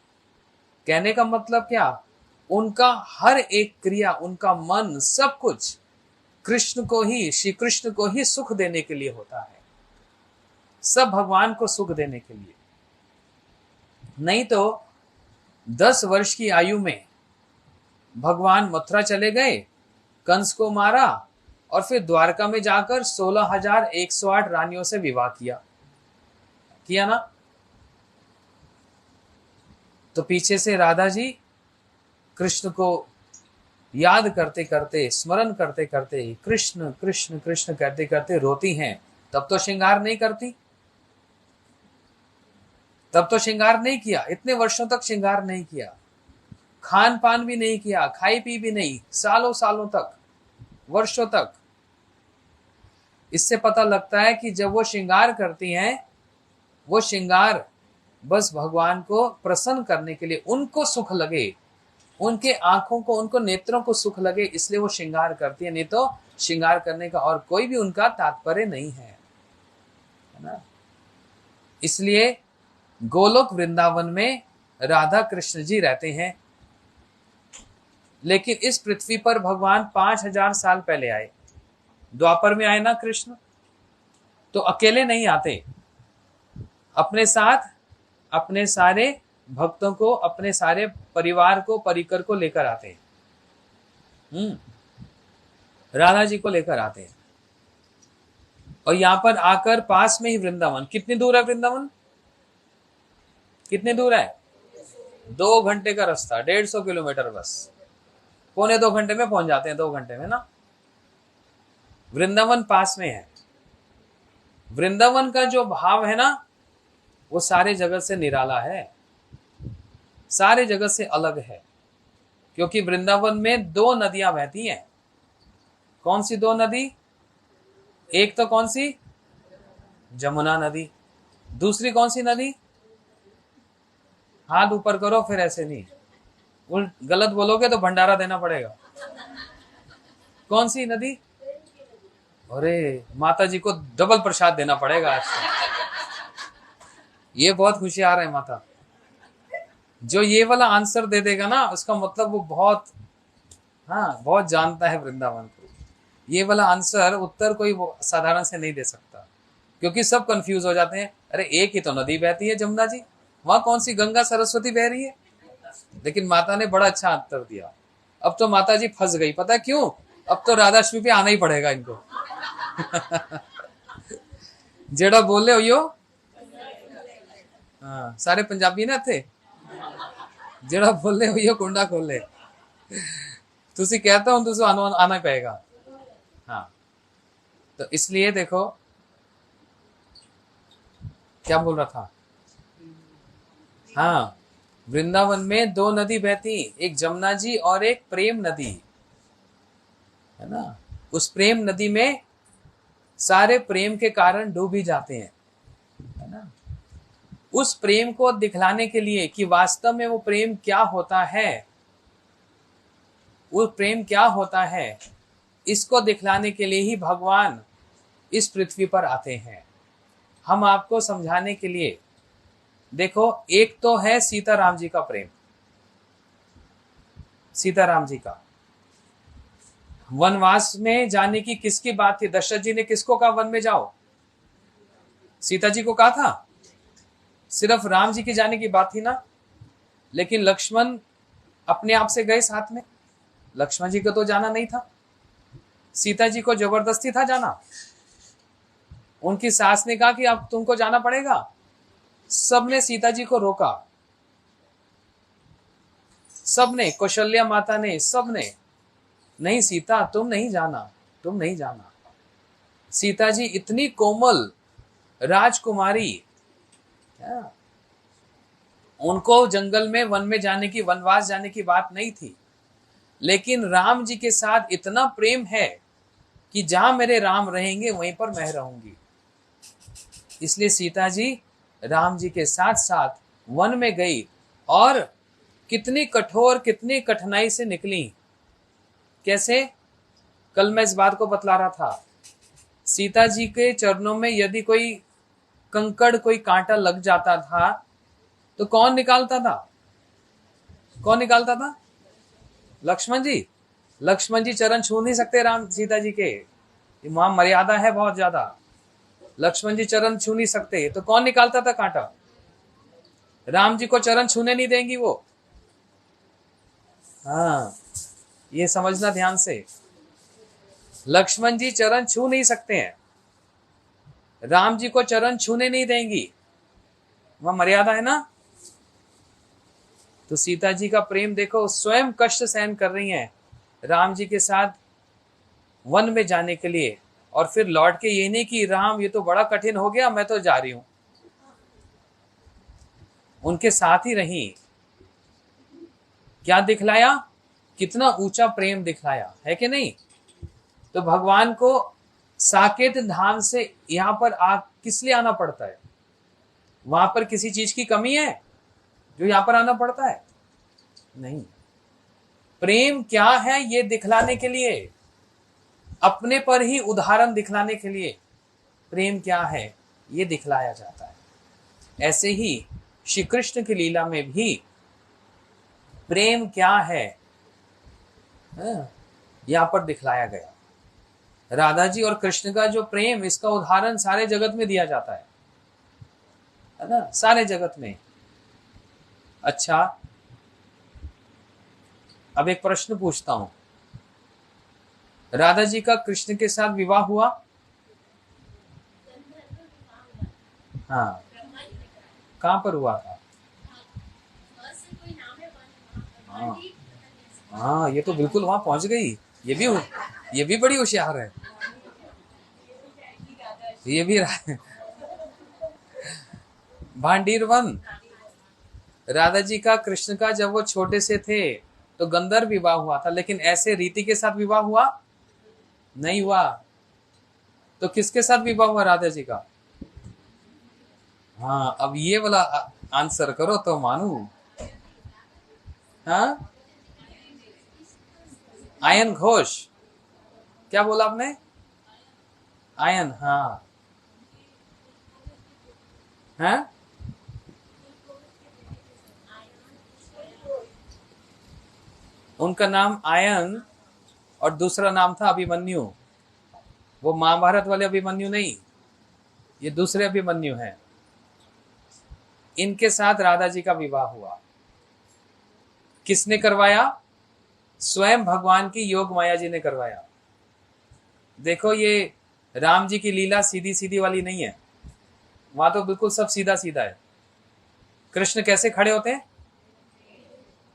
कहने का मतलब क्या, उनका हर एक क्रिया, उनका मन, सब कुछ कृष्ण को ही, श्री कृष्ण को ही सुख देने के लिए होता है, सब भगवान को सुख देने के लिए। नहीं तो 10 वर्ष की आयु में भगवान मथुरा चले गए, कंस को मारा, और फिर द्वारका में जाकर 16,108 रानियों से विवाह किया ना। तो पीछे से राधा जी कृष्ण को याद करते करते, स्मरण करते करते, कृष्ण कृष्ण कृष्ण कहते करते रोती हैं। तब तो श्रृंगार नहीं करती, तब तो श्रृंगार नहीं किया, इतने वर्षों तक श्रृंगार नहीं किया, खान पान भी नहीं किया, खाई पी भी नहीं, सालों सालों तक, वर्षों तक। इससे पता लगता है कि जब वो श्रृंगार करती हैं, वो श्रृंगार बस भगवान को प्रसन्न करने के लिए, उनको सुख लगे, उनके आंखों को, उनको नेत्रों को सुख लगे, इसलिए वो श्रृंगार करती है। नहीं तो श्रृंगार करने का और कोई भी उनका तात्पर्य नहीं है ना। इसलिए गोलोक वृंदावन में राधा कृष्ण जी रहते हैं, लेकिन इस पृथ्वी पर भगवान 5000 साल पहले आए। द्वापर में आए ना कृष्ण, तो अकेले नहीं आते, अपने साथ अपने सारे भक्तों को, अपने सारे परिवार को, परिकर को लेकर आते हैं। राधा जी को लेकर आते हैं। और यहां पर आकर पास में ही वृंदावन, कितनी दूर है वृंदावन? कितनी दूर है? 2 घंटे का रास्ता, 150 किलोमीटर, बस 1.25 घंटे में पहुंच जाते हैं, 2 घंटे में ना। वृंदावन पास में है। वृंदावन का जो भाव है ना, वो सारे जगत से निराला है, सारे जगत से अलग है। क्योंकि वृंदावन में 2 नदियां बहती हैं। कौन सी 2 नदी? एक तो कौन सी? जमुना नदी। दूसरी कौन सी नदी? हाथ ऊपर करो, फिर ऐसे नहीं, गलत बोलोगे तो भंडारा देना पड़ेगा। कौन सी नदी? अरे माता जी को डबल प्रसाद देना पड़ेगा आज तो। ये बहुत होशियार है माता। जो ये वाला आंसर दे देगा ना, उसका मतलब वो बहुत, हाँ, बहुत जानता है वृंदावन को। ये वाला आंसर उत्तर कोई वो साधारण से नहीं दे सकता, क्योंकि सब कंफ्यूज हो जाते हैं। अरे एक ही तो नदी बहती है जमुना जी, वहां कौन सी गंगा सरस्वती बह रही है? लेकिन माता ने बड़ा अच्छा उत्तर दिया। अब तो माता जी फंस गई, पता है क्यों? अब तो राधाष्टमी पे आना ही पड़ेगा इनको। जेड़ा बोले हो यो, हाँ, सारे पंजाबी ना थे। जेड़ा बोले हो यो कुंडा खोले। तुसी कहता हूं तुझे आना ही पड़ेगा। हाँ, तो इसलिए देखो क्या बोल रहा था। हाँ, वृंदावन में दो नदी बहती, एक जमुना जी और एक प्रेम नदी, है ना। उस प्रेम नदी में सारे प्रेम के कारण डूब ही जाते हैं, है ना। उस प्रेम को दिखलाने के लिए कि वास्तव में वो प्रेम क्या होता है, वो प्रेम क्या होता है, इसको दिखलाने के लिए ही भगवान इस पृथ्वी पर आते हैं। हम आपको समझाने के लिए, देखो, एक तो है सीताराम जी का प्रेम। सीताराम जी का वनवास में जाने की किसकी बात थी? दशरथ जी ने किसको कहा वन में जाओ? सीता जी को कहा था? सिर्फ राम जी की जाने की बात थी ना। लेकिन लक्ष्मण अपने आप से गए साथ में। लक्ष्मण जी को तो जाना नहीं था, सीता जी को जबरदस्ती था जाना। उनकी सास ने कहा कि अब तुमको जाना पड़ेगा। सबने सीता जी को रोका, सबने, कौशल्या माता ने, सबने, नहीं सीता तुम नहीं जाना, तुम नहीं जाना। सीता जी इतनी कोमल राजकुमारी, उनको जंगल में, वन में जाने की, वनवास जाने की बात नहीं थी। लेकिन राम जी के साथ इतना प्रेम है कि जहां मेरे राम रहेंगे वहीं पर मैं रहूंगी। इसलिए सीता जी राम जी के साथ साथ वन में गई और कितनी कठोर, कितनी कठिनाई से निकली। कैसे? कल मैं इस बात को बतला रहा था। सीता जी के चरणों में यदि कोई कंकड़, कोई कांटा लग जाता था तो कौन निकालता था? कौन निकालता था? लक्ष्मण जी। लक्ष्मण जी चरण छू नहीं सकते राम सीता जी के, वहां मर्यादा है बहुत ज्यादा। लक्ष्मण जी चरण छू नहीं सकते, तो कौन निकालता था कांटा? राम जी को चरण छूने नहीं देंगी वो। हाँ, ये समझना ध्यान से। लक्ष्मण जी चरण छू नहीं सकते हैं, राम जी को चरण छूने नहीं देंगी, वहां मर्यादा है ना। तो सीता जी का प्रेम देखो, स्वयं कष्ट सहन कर रही हैं राम जी के साथ वन में जाने के लिए, और फिर लौट के ये नहीं कि राम ये तो बड़ा कठिन हो गया, मैं तो जा रही हूं। उनके साथ ही रही। क्या दिखलाया? कितना ऊंचा प्रेम दिखलाया है कि नहीं। तो भगवान को साकेत धाम से यहां पर किस लिए आना पड़ता है? वहां पर किसी चीज की कमी है जो यहां पर आना पड़ता है? नहीं। प्रेम क्या है ये दिखलाने के लिए, अपने पर ही उदाहरण दिखलाने के लिए प्रेम क्या है ये दिखलाया जाता है। ऐसे ही श्री कृष्ण की लीला में भी प्रेम क्या है यहां पर दिखलाया गया। राधा जी और कृष्ण का जो प्रेम, इसका उदाहरण सारे जगत में दिया जाता है ना, सारे जगत में। अच्छा, अब एक प्रश्न पूछता हूं, राधा जी का कृष्ण के साथ विवाह हुआ? हाँ, कहां पर हुआ था? हाँ हाँ, ये तो बिल्कुल वहां पहुंच गई। ये भी बड़ी होशियार है। ये भी भांडीर वन। राधा जी का कृष्ण का जब वो छोटे से थे तो गंधर्व विवाह हुआ था, लेकिन ऐसे रीति के साथ विवाह हुआ नहीं हुआ। तो किसके साथ विवाह हुआ राधा जी का? हाँ, अब ये वाला आंसर करो तो मानू। हाँ, आयन घोष। क्या बोला आपने? आयन, हाँ हाँ, उनका नाम आयन और दूसरा नाम था अभिमन्यु। वो महाभारत वाले अभिमन्यु नहीं, ये दूसरे अभिमन्यु हैं। इनके साथ राधा जी का विवाह हुआ। किसने करवाया? स्वयं भगवान की योग माया जी ने करवाया। देखो, ये राम जी की लीला सीधी सीधी वाली नहीं है, वहां तो बिल्कुल सब सीधा सीधा है। कृष्ण कैसे खड़े होते हैं?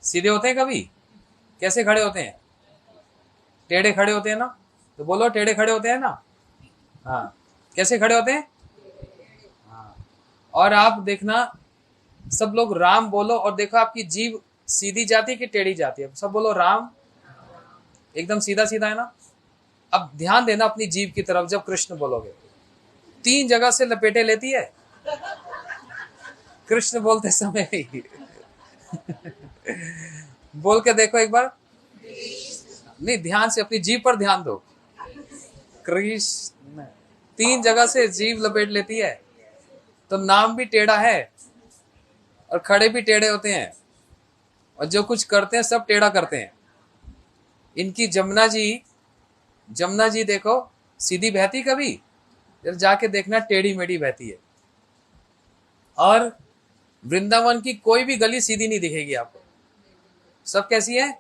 सीधे होते हैं कभी? कैसे खड़े होते हैं? टेढ़े खड़े होते हैं ना, तो बोलो टेढ़े खड़े होते हैं ना। हाँ, कैसे खड़े होते हैं? हाँ। और आप देखना, सब लोग राम बोलो और देखो आपकी जीभ सीधी जाती है कि टेढ़ी जाती है? सब बोलो राम, एकदम सीधा सीधा है ना। अब ध्यान देना अपनी जीभ की तरफ, जब कृष्ण बोलोगे 3 जगह से लपेटे लेती है कृष्ण बोलते समय ही बोल के देखो एक बार। नहीं, ध्यान से अपनी जीभ पर ध्यान दो। कृष्ण 3 जगह से जीभ लपेट लेती है, तो नाम भी टेढ़ा है और खड़े भी टेढ़े होते हैं, और जो कुछ करते हैं सब टेढ़ा करते हैं। इनकी जमुना जी देखो, सीधी बहती कभी? जब जाके देखना टेढ़ी मेढ़ी बहती है। और वृंदावन की कोई भी गली सीधी नहीं दिखेगी आपको, सब कैसी है?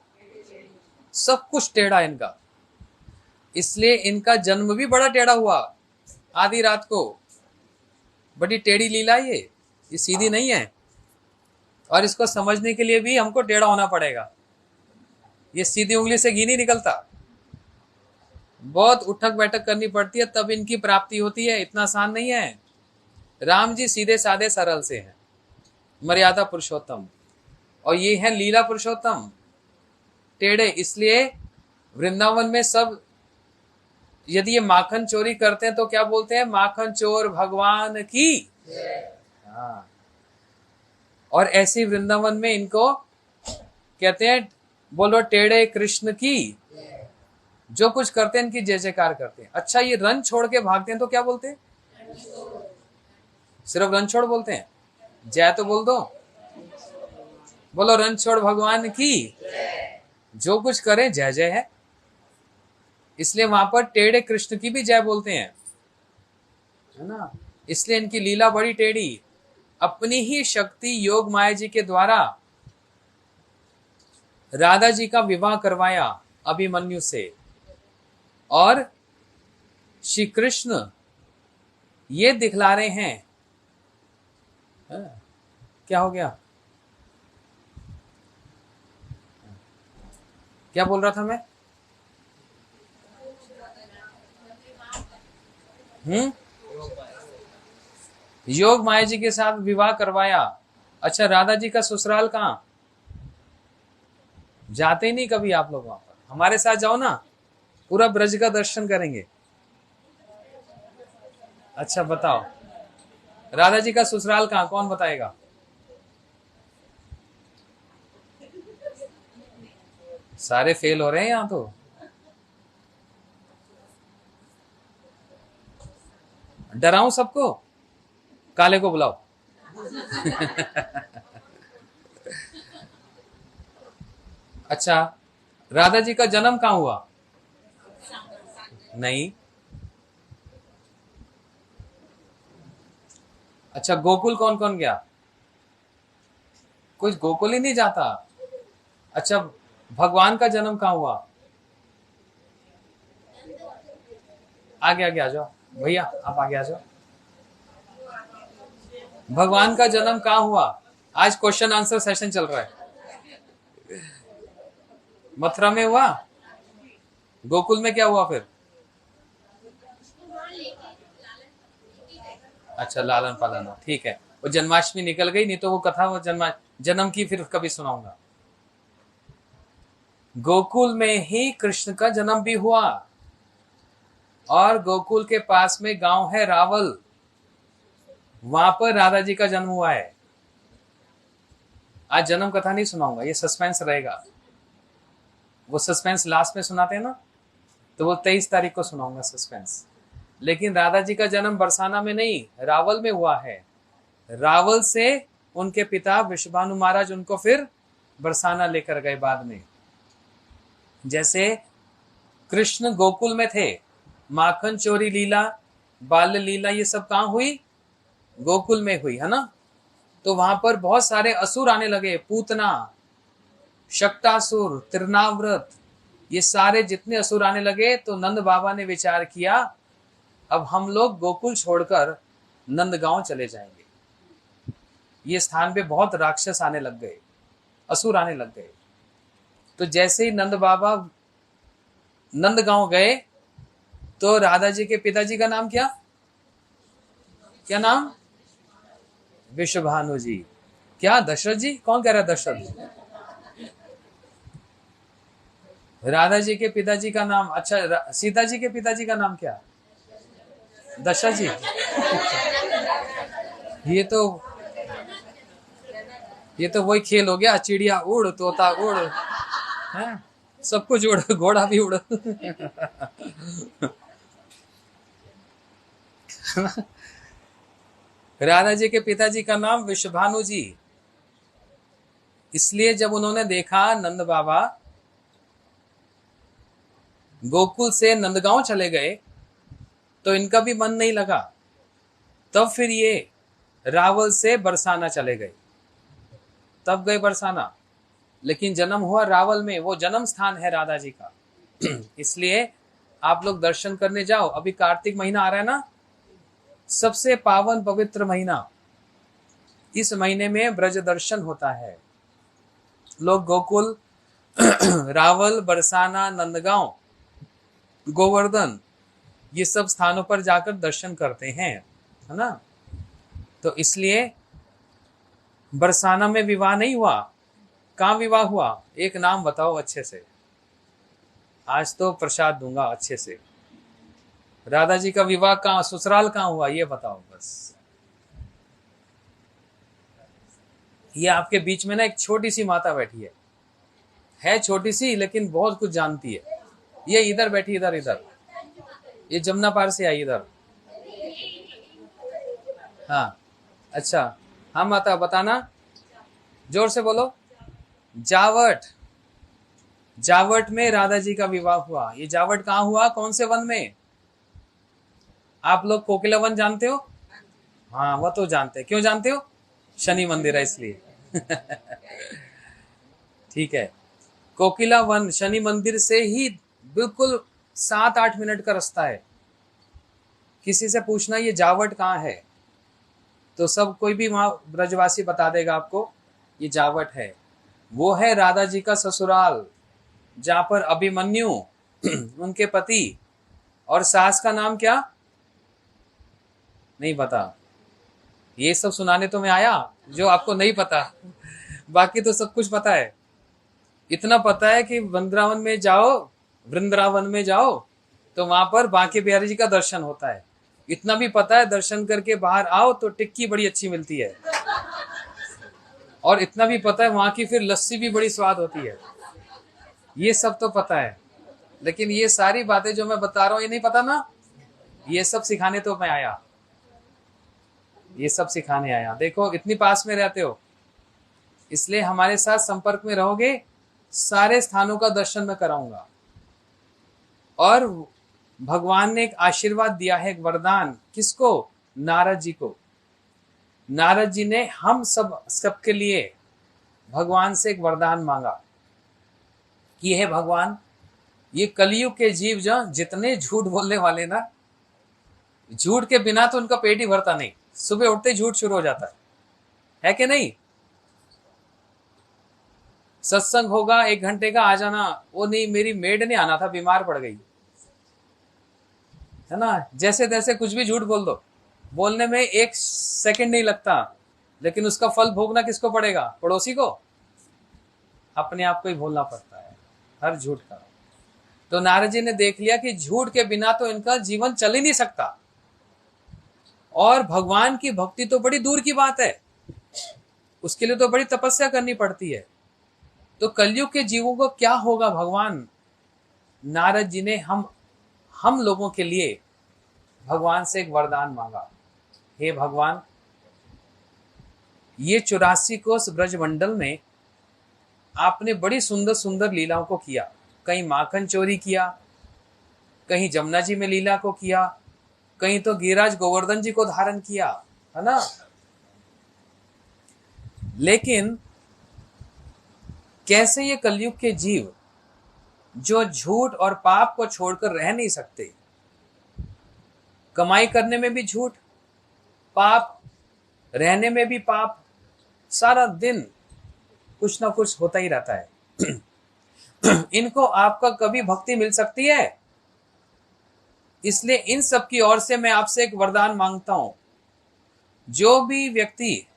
सब कुछ टेढ़ा है इनका। इसलिए इनका जन्म भी बड़ा टेढ़ा हुआ आधी रात को। बड़ी टेढ़ी लीला ये सीधी नहीं है, और इसको समझने के लिए भी हमको टेढ़ा होना पड़ेगा। ये सीधी उंगली से घी नहीं निकलता, बहुत उठक बैठक करनी पड़ती है, तब इनकी प्राप्ति होती है। इतना आसान नहीं है। राम जी सीधे साधे सरल से हैं, मर्यादा पुरुषोत्तम, और ये है लीला पुरुषोत्तम, टेढ़े। इसलिए वृंदावन में सब, यदि ये माखन चोरी करते हैं तो क्या बोलते हैं? माखन चोर भगवान की। हाँ। और ऐसी वृंदावन में इनको कहते हैं, बोलो टेढ़े कृष्ण की। जो कुछ करते हैं इनकी जय जयकार करते हैं। अच्छा, ये रन छोड़ के भागते हैं तो क्या बोलते हैं? सिर्फ रन छोड़ बोलते हैं? जय तो बोल दो, बोलो रन छोड़ भगवान की। जो कुछ करें जय जय है, इसलिए वहां पर टेढ़े कृष्ण की भी जय बोलते हैं, है ना। इसलिए इनकी लीला बड़ी टेढ़ी। अपनी ही शक्ति योग माया जी के द्वारा राधा जी का विवाह करवाया अभिमन्यु से, और श्री कृष्ण ये दिखला रहे हैं। क्या हो गया? क्या बोल रहा था मैं? योग माया जी के साथ विवाह करवाया। अच्छा, राधा जी का ससुराल कहाँ? जाते ही नहीं कभी आप लोग वहां पर। हमारे साथ जाओ ना, पूरा ब्रज का दर्शन करेंगे। अच्छा बताओ, राधा जी का ससुराल कहाँ? कौन बताएगा? सारे फेल हो रहे हैं यहां तो। डराऊं सबको? काले को बुलाओ अच्छा, राधा जी का जन्म कहाँ हुआ? नहीं। अच्छा, गोकुल कौन कौन गया? कुछ गोकुल ही नहीं जाता। अच्छा, भगवान का जन्म कहाँ हुआ? आगे आगे आ जाओ भैया, आप आगे आ जाओ। भगवान का जन्म कहाँ हुआ? आज क्वेश्चन आंसर सेशन चल रहा है। मथुरा में हुआ? गोकुल में क्या हुआ फिर? अच्छा, लालन पालन, ठीक है। वो जन्माष्टमी निकल गई, नहीं तो वो कथा वो जन्म की फिर कभी सुनाऊंगा। गोकुल में ही कृष्ण का जन्म भी हुआ, और गोकुल के पास में गांव है रावल, वहां पर राधा जी का जन्म हुआ है। आज जन्म कथा नहीं सुनाऊंगा, ये सस्पेंस रहेगा। वो सस्पेंस लास्ट में सुनाते हैं ना, तो वो 23 तारीख को सुनाऊंगा सस्पेंस। लेकिन राधा जी का जन्म बरसाना में नहीं, रावल में हुआ है। रावल से उनके पिता विश्वभानु महाराज उनको फिर बरसाना लेकर गए बाद में। जैसे कृष्ण गोकुल में थे, माखन चोरी लीला, बाल्य लीला, ये सब कहाँ हुई? गोकुल में हुई, है ना। तो वहां पर बहुत सारे असुर आने लगे, पूतना, शक्टासुर, त्रिनाव्रत, ये सारे जितने असुर आने लगे। तो नंद बाबा ने विचार किया अब हम लोग गोकुल छोड़कर नंदगांव चले जाएंगे। ये स्थान पे बहुत राक्षस आने लग गए, असुर आने लग गए। तो जैसे ही नंद बाबा नंदगांव गए तो राधा जी के पिताजी का नाम क्या नाम? विश्वभानु जी। क्या दशरथ जी? कौन कह रहा है दशरथ जी? राधा जी के पिताजी का नाम, अच्छा सीता जी के पिताजी का नाम क्या? दशरथ जी। ये तो वही खेल हो गया, चिड़िया उड़, तोता उड़, है सब कुछ उड़, घोड़ा भी उड़। राधा जी के पिताजी का नाम विश्वभानु जी। इसलिए जब उन्होंने देखा नंद बाबा गोकुल से नंदगांव चले गए तो इनका भी मन नहीं लगा। तब फिर ये रावल से बरसाना चले गए, तब गए बरसाना। लेकिन जन्म हुआ रावल में, वो जन्म स्थान है राधा जी का। इसलिए आप लोग दर्शन करने जाओ। अभी कार्तिक महीना आ रहा है ना, सबसे पावन पवित्र महीना। इस महीने में ब्रज दर्शन होता है। लोग गोकुल, रावल, बरसाना, नंदगांव, गोवर्धन, ये सब स्थानों पर जाकर दर्शन करते हैं, है ना। तो इसलिए बरसाना में विवाह नहीं हुआ। कहाँ विवाह हुआ? एक नाम बताओ अच्छे से, आज तो प्रसाद दूंगा अच्छे से। राधा जी का विवाह कहाँ, ससुराल कहाँ हुआ, ये बताओ बस। ये आपके बीच में ना एक छोटी सी माता बैठी है छोटी सी, लेकिन बहुत कुछ जानती है। ये इधर बैठी, इधर, ये जमुना पार से आई इधर। हाँ, अच्छा, हाँ माता बताना, जोर से बोलो। जावट में राधा जी का विवाह हुआ। ये जावट कहाँ हुआ? कौन से वन में? आप लोग कोकिला वन जानते हो? हाँ, वो तो जानते हैं। क्यों जानते हो? शनि मंदिर है इसलिए। ठीक है, कोकिला वन शनि मंदिर से ही बिल्कुल 7-8 मिनट का रास्ता है। किसी से पूछना ये जावट कहाँ है, तो सब कोई भी वहां ब्रजवासी बता देगा आपको ये जावट है। वो है राधा जी का ससुराल, जहां पर अभिमन्यु उनके पति और सास का नाम क्या नहीं पता। ये सब सुनाने तो मैं आया जो आपको नहीं पता, बाकी तो सब कुछ पता है। इतना पता है कि वृंदावन में जाओ तो वहां पर बांके बिहारी जी का दर्शन होता है। इतना भी पता है दर्शन करके बाहर आओ तो टिक्की बड़ी अच्छी मिलती है, और इतना भी पता है वहां की फिर लस्सी भी बड़ी स्वाद होती है। ये सब तो पता है, लेकिन ये सारी बातें जो मैं बता रहा हूं ये नहीं पता ना। ये सब सिखाने तो मैं आया, ये सब सिखाने आया। देखो इतनी पास में रहते हो, इसलिए हमारे साथ संपर्क में रहोगे, सारे स्थानों का दर्शन मैं कराऊंगा। और भगवान ने एक आशीर्वाद दिया है, एक वरदान। किसको? नारद जी को। नारद जी ने हम सबके लिए भगवान से एक वरदान मांगा कि हे भगवान, ये कलयुग के जीव जो जितने झूठ बोलने वाले ना, झूठ के बिना तो उनका पेट ही भरता नहीं, सुबह उठते झूठ शुरू हो जाता है कि नहीं? सत्संग होगा 1 घंटे का, आ जाना। वो नहीं, मेरी मेड ने आना था, बीमार पड़ गई, है ना। जैसे तैसे कुछ भी झूठ बोल दो, बोलने में 1 सेकंड नहीं लगता, लेकिन उसका फल भोगना किसको पड़ेगा? पड़ोसी को, अपने आप को ही भूलना पड़ता है हर झूठ का। तो नारद जी ने देख लिया कि झूठ के बिना तो इनका जीवन चल ही नहीं सकता, और भगवान की भक्ति तो बड़ी दूर की बात है, उसके लिए तो बड़ी तपस्या करनी पड़ती है। तो कलयुग के जीवों को क्या होगा? भगवान नारद जी ने हम लोगों के लिए भगवान से एक वरदान मांगा, हे भगवान, ये 84 कोस ब्रजमंडल में आपने बड़ी सुंदर सुंदर लीलाओं को किया। कहीं माखन चोरी किया, कहीं जमुना जी में लीला को किया, कहीं तो गिरिराज गोवर्धन जी को धारण किया, है ना। लेकिन कैसे ये कलयुग के जीव जो झूठ और पाप को छोड़कर रह नहीं सकते, कमाई करने में भी झूठ, पाप, रहने में भी पाप, सारा दिन कुछ ना कुछ होता ही रहता है। इनको आपका कभी भक्ति मिल सकती है? इसलिए इन सब की ओर से मैं आपसे एक वरदान मांगता हूं, जो भी व्यक्ति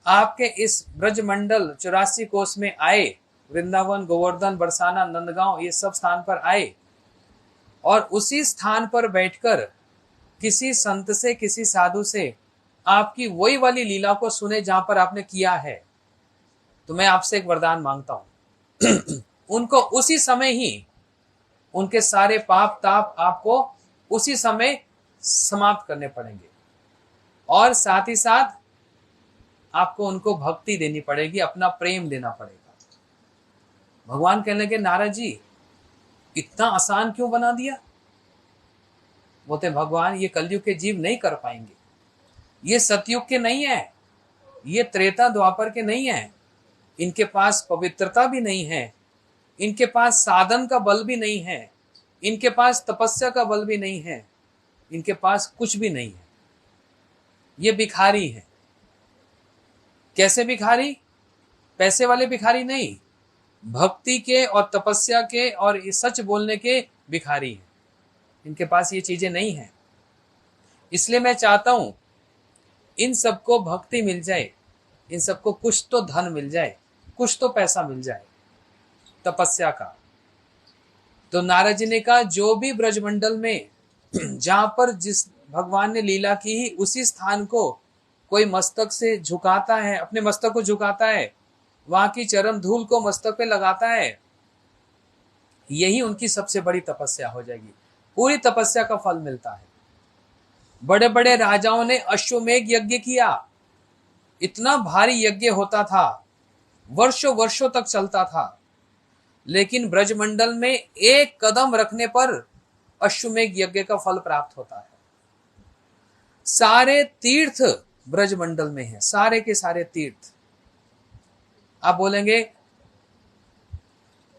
आपके इस ब्रजमंडल 84 कोस में आए, वृंदावन, गोवर्धन, बरसाना, नंदगांव, ये सब स्थान पर आए और उसी स्थान पर बैठकर किसी संत से, किसी साधु से आपकी वही वाली लीला को सुने जहां पर आपने किया है, तो मैं आपसे एक वरदान मांगता हूं। उनको उसी समय ही उनके सारे पाप ताप आपको उसी समय समाप्त करने पड़ेंगे और साथ ही साथ आपको उनको भक्ति देनी पड़ेगी, अपना प्रेम देना पड़ेगा। भगवान कहने लगे, नारद जी इतना आसान क्यों बना दिया? बोलते भगवान, ये कलयुग के जीव नहीं कर पाएंगे, ये सतयुग के नहीं है, ये त्रेता द्वापर के नहीं है, इनके पास पवित्रता भी नहीं है, इनके पास साधन का बल भी नहीं है, इनके पास तपस्या का बल भी नहीं है, इनके पास कुछ भी नहीं है, ये भिखारी है। कैसे भिखारी? पैसे वाले भिखारी नहीं, भक्ति के और तपस्या के और सच बोलने के भिखारी हैं। इनके पास ये चीजें नहीं है। इसलिए मैं चाहता हूं इन सबको भक्ति मिल जाए, इन सबको कुछ तो धन मिल जाए, कुछ तो पैसा मिल जाए तपस्या का। तो नारद जी ने कहा, जो भी ब्रजमंडल में जहां पर जिस भगवान ने लीला की ही उसी स्थान को कोई मस्तक से झुकाता है, अपने मस्तक को झुकाता है, वहां की चरण धूल को मस्तक पे लगाता है, यही उनकी सबसे बड़ी तपस्या हो जाएगी। पूरी तपस्या का फल मिलता है। बड़े बड़े राजाओं ने अश्वमेघ यज्ञ किया, इतना भारी यज्ञ होता था, वर्षों वर्षों तक चलता था, लेकिन ब्रजमंडल में एक कदम रखने पर अश्वमेघ यज्ञ का फल प्राप्त होता है। सारे तीर्थ ब्रजमंडल में है, सारे के सारे तीर्थ। आप बोलेंगे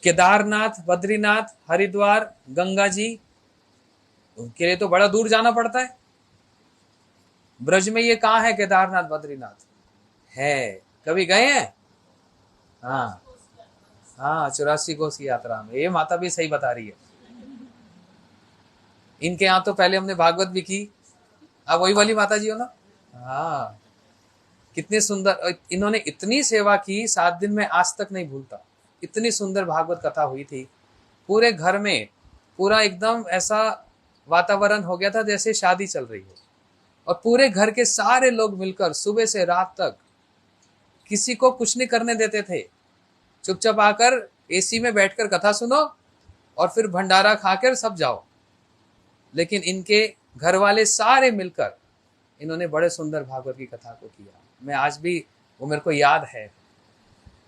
केदारनाथ, बद्रीनाथ, हरिद्वार, गंगा जी, उनके लिए तो बड़ा दूर जाना पड़ता है। ब्रज में ये कहाँ है? केदारनाथ, बद्रीनाथ है। कभी गए हैं? हाँ हाँ, 84 कोस की यात्रा में। ये माता भी सही बता रही है। इनके यहाँ तो पहले हमने भागवत भी की। आप वही वाली माता जी हो ना? हाँ, कितने सुंदर। इन्होंने इतनी सेवा की, 7 दिन में आज तक नहीं भूलता। इतनी सुंदर भागवत कथा हुई थी। पूरे घर में पूरा एकदम ऐसा वातावरण हो गया था जैसे शादी चल रही हो, और पूरे घर के सारे लोग मिलकर सुबह से रात तक किसी को कुछ नहीं करने देते थे। चुपचाप आकर एसी में बैठकर कथा सुनो और फिर भंडारा खाकर सब जाओ। लेकिन इनके घर वाले सारे मिलकर इन्होंने बड़े सुंदर भागवत की कथा को किया। मैं आज भी वो मेरे को याद है।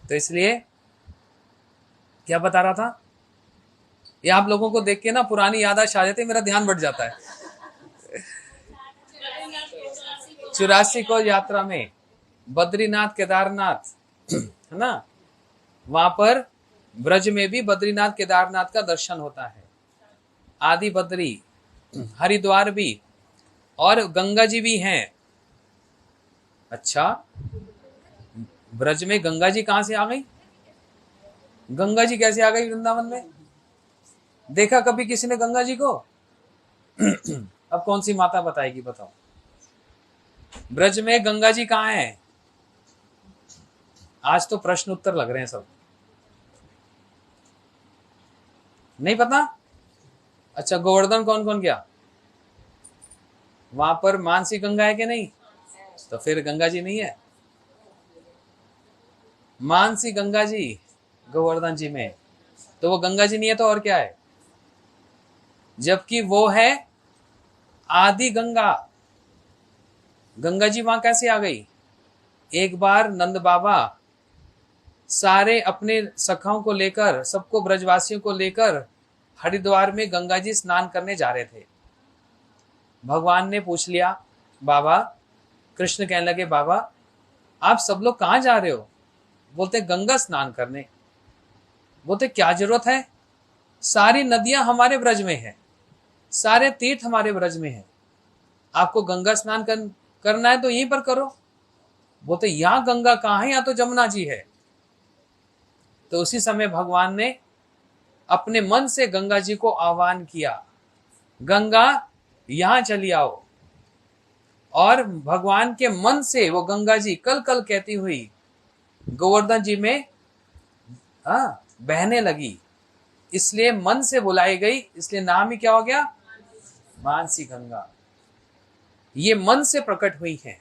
तो इसलिए क्या बता रहा था, ये आप लोगों को देख के ना पुरानी यादाश्त आ जाती है, मेरा ध्यान बढ़ जाता है। 84 को यात्रा में बद्रीनाथ, केदारनाथ, है ना, वहां पर ब्रज में भी बद्रीनाथ केदारनाथ का दर्शन होता है। आदि बद्री, हरिद्वार भी, और गंगा जी भी हैं। अच्छा, ब्रज में गंगा जी कहां से आ गई? गंगा जी कैसे आ गई वृंदावन में? देखा कभी किसी ने गंगा जी को? अब कौन सी माता बताएगी, बताओ। ब्रज में गंगा जी कहां है? आज तो प्रश्न उत्तर लग रहे हैं सब। नहीं पता? अच्छा, गोवर्धन कौन कौन गया? वहां पर मानसी गंगा है कि नहीं? तो फिर गंगा जी नहीं है। मानसी गंगा जी गोवर्धन जी में, तो वो गंगा जी नहीं है तो और क्या है? जबकि वो है आदि गंगा। गंगा जी वहां कैसे आ गई? एक बार नंद बाबा सारे अपने सखाओं को लेकर, सबको ब्रजवासियों को लेकर हरिद्वार में गंगा जी स्नान करने जा रहे थे। भगवान ने पूछ लिया, बाबा, कृष्ण कहने लगे, बाबा आप सब लोग कहां जा रहे हो? बोलते गंगा स्नान करने। बोलते क्या जरूरत है? सारी नदियां हमारे ब्रज में है, सारे तीर्थ हमारे ब्रज में है, आपको गंगा स्नान करना है तो यहीं पर करो। बोलते यहां गंगा कहां है, यहां तो जमुना जी है। तो उसी समय भगवान ने अपने मन से गंगा जी को आह्वान किया, गंगा यहां चली आओ। और भगवान के मन से वो गंगा जी कल कल कहती हुई गोवर्धन जी में बहने लगी। इसलिए मन से बुलाई गई, इसलिए नाम ही क्या हो गया? मानसी गंगा। ये मन से प्रकट हुई है।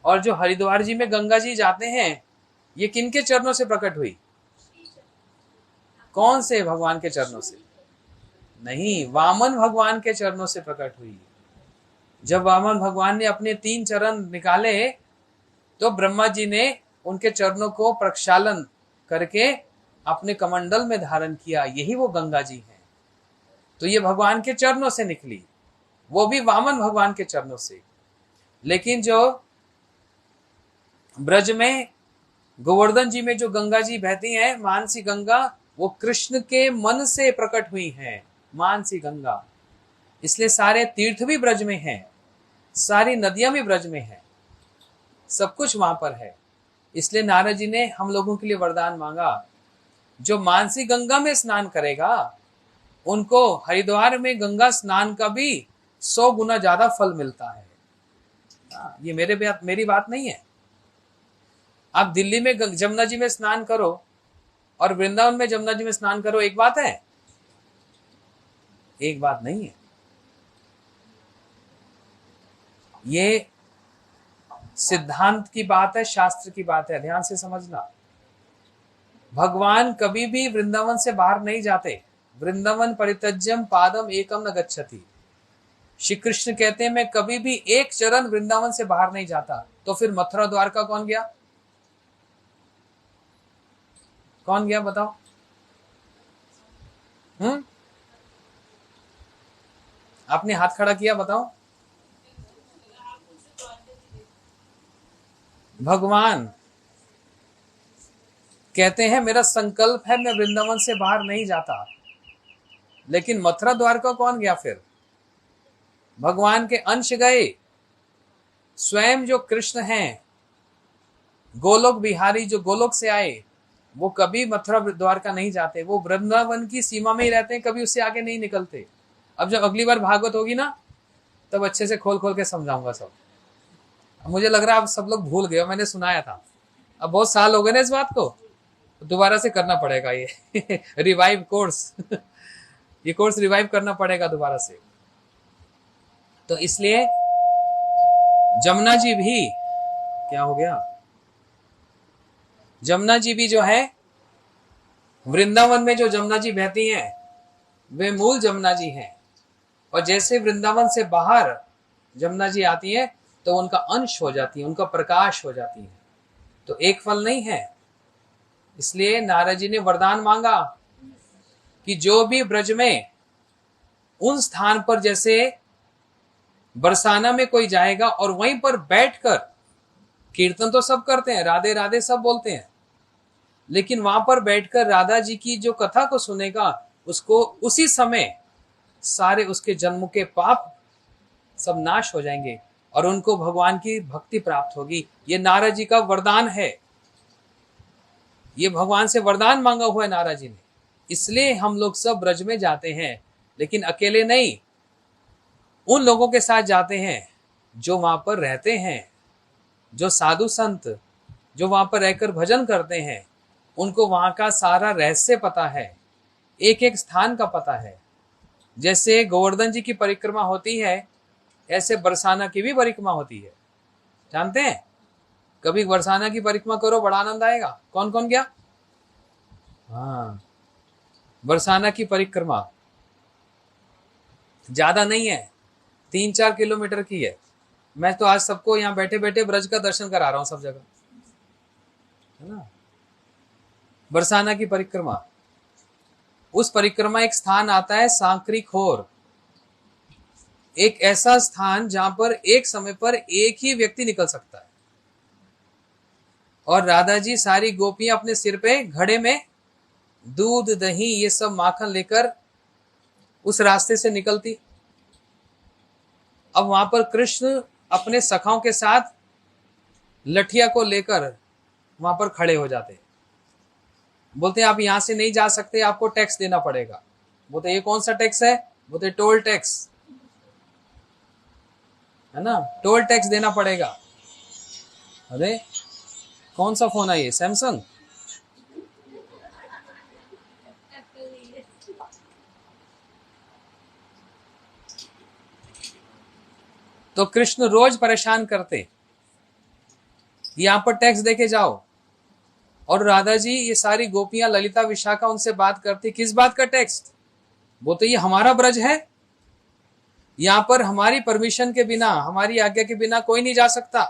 और जो हरिद्वार जी में गंगा जी जाते हैं, ये किनके चरणों से प्रकट हुई? कौन से भगवान के चरणों से? नहीं, वामन भगवान के चरणों से प्रकट हुई। जब वामन भगवान ने अपने 3 चरण निकाले तो ब्रह्मा जी ने उनके चरणों को प्रक्षालन करके अपने कमंडल में धारण किया। यही वो गंगा जी हैं। तो ये भगवान के चरणों से निकली, वो भी वामन भगवान के चरणों से। लेकिन जो ब्रज में गोवर्धन जी में जो गंगा जी बहती हैं, मानसी गंगा, वो कृष्ण के मन से प्रकट हुई हैं, मानसी गंगा। इसलिए सारे तीर्थ भी ब्रज में हैं, सारी नदियां भी ब्रज में हैं, सब कुछ वहां पर है। इसलिए नारद जी ने हम लोगों के लिए वरदान मांगा, जो मानसी गंगा में स्नान करेगा उनको हरिद्वार में गंगा स्नान का भी 100 गुना ज्यादा फल मिलता है। ये मेरी बात नहीं है। आप दिल्ली में जमुना जी में स्नान करो और वृंदावन में जमुना जी में स्नान करो, एक बात है? एक बात नहीं है। ये सिद्धांत की बात है, शास्त्र की बात है, ध्यान से समझना। भगवान कभी भी वृंदावन से बाहर नहीं जाते। वृंदावन परित्यज्यम पादम एकम न गच्छति। श्री कृष्ण कहते हैं मैं कभी भी एक चरण वृंदावन से बाहर नहीं जाता। तो फिर मथुरा द्वारका कौन गया? कौन गया बताओ? आपने हाथ खड़ा किया, बताओ। भगवान कहते हैं मेरा संकल्प है मैं वृंदावन से बाहर नहीं जाता। लेकिन मथुरा द्वारका कौन गया फिर? भगवान के अंश गए। स्वयं जो कृष्ण हैं, गोलोक बिहारी जो गोलोक से आए, वो कभी मथुरा द्वारका नहीं जाते। वो वृंदावन की सीमा में ही रहते हैं, कभी उससे आगे नहीं निकलते। अब जब अगली बार भागवत होगी ना, तब अच्छे से खोल खोल के समझाऊंगा सब। मुझे लग रहा है आप सब लोग भूल गए, मैंने सुनाया था। अब बहुत साल हो गए ना इस बात को, दोबारा से करना पड़ेगा ये रिवाइव कोर्स ये कोर्स रिवाइव करना पड़ेगा दोबारा से। तो इसलिए जमुना जी भी, क्या हो गया? जमुना जी भी जो है, वृंदावन में जो जमुना जी बहती हैं, वे मूल जमुना जी हैं। और जैसे वृंदावन से बाहर जमुना जी आती है तो उनका अंश हो जाती है, उनका प्रकाश हो जाती है। तो एक फल नहीं है। इसलिए नारद जी ने वरदान मांगा कि जो भी ब्रज में उन स्थान पर, जैसे बरसाना में कोई जाएगा और वहीं पर बैठकर, कीर्तन तो सब करते हैं, राधे राधे सब बोलते हैं, लेकिन वहां पर बैठकर राधा जी की जो कथा को सुनेगा, उसको उसी समय सारे उसके जन्म के पाप सब नाश हो जाएंगे और उनको भगवान की भक्ति प्राप्त होगी। ये नारद जी का वरदान है। ये भगवान से वरदान मांगा हुआ है नारद जी ने। इसलिए हम लोग सब ब्रज में जाते हैं, लेकिन अकेले नहीं, उन लोगों के साथ जाते हैं जो वहां पर रहते हैं, जो साधु संत जो वहां पर रहकर भजन करते हैं, उनको वहां का सारा रहस्य पता है, एक एक स्थान का पता है। जैसे गोवर्धन जी की परिक्रमा होती है, ऐसे बरसाना की भी परिक्रमा होती है। जानते हैं? कभी बरसाना की परिक्रमा करो, बड़ा आनंद आएगा। कौन कौन गया? हाँ, बरसाना की परिक्रमा ज्यादा नहीं है, 3-4 किलोमीटर की है। मैं तो आज सबको यहाँ बैठे बैठे ब्रज का दर्शन करा रहा हूं सब जगह, है ना। बरसाना की परिक्रमा, उस परिक्रमा एक स्थान आता है सांकरी खोर, एक ऐसा स्थान जहां पर एक समय पर एक ही व्यक्ति निकल सकता है। और राधा जी सारी गोपियां अपने सिर पे घड़े में दूध दही ये सब माखन लेकर उस रास्ते से निकलती। अब वहां पर कृष्ण अपने सखाओं के साथ लठिया को लेकर वहां पर खड़े हो जाते। बोलते हैं आप यहां से नहीं जा सकते, आपको टैक्स देना पड़ेगा। बोलते ये कौन सा टैक्स है? बोलते टोल टैक्स, है ना, टोल टैक्स देना पड़ेगा। अरे कौन सा फोन है ये? सैमसंग? तो कृष्ण रोज परेशान करते, यहां पर टैक्स देके जाओ। और राधा जी ये सारी गोपियां ललिता विशाखा उनसे बात करती, किस बात का टैक्स? वो तो ये हमारा ब्रज है, यहां पर हमारी परमिशन के बिना, हमारी आज्ञा के बिना कोई नहीं जा सकता।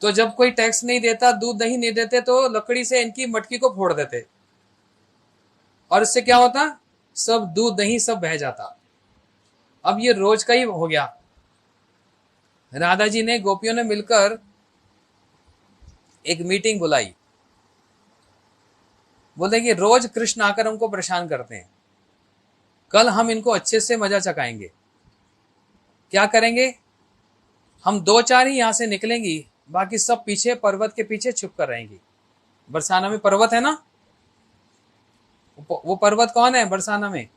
तो जब कोई टैक्स नहीं देता, दूध दही नहीं देते, तो लकड़ी से इनकी मटकी को फोड़ देते और इससे क्या होता? सब दूध दही सब बह जाता। अब ये रोज का ही हो गया। राधा जी ने, गोपियों ने मिलकर एक मीटिंग बुलाई। बोले कि रोज कृष्ण आकर हमको परेशान करते हैं, कल हम इनको अच्छे से मजा चकाएंगे। क्या करेंगे? हम 2-4 ही यहां से निकलेंगी, बाकी सब पीछे पर्वत के पीछे छुप कर रहेंगी। बरसाना में पर्वत है ना, वो पर्वत कौन है बरसाना में?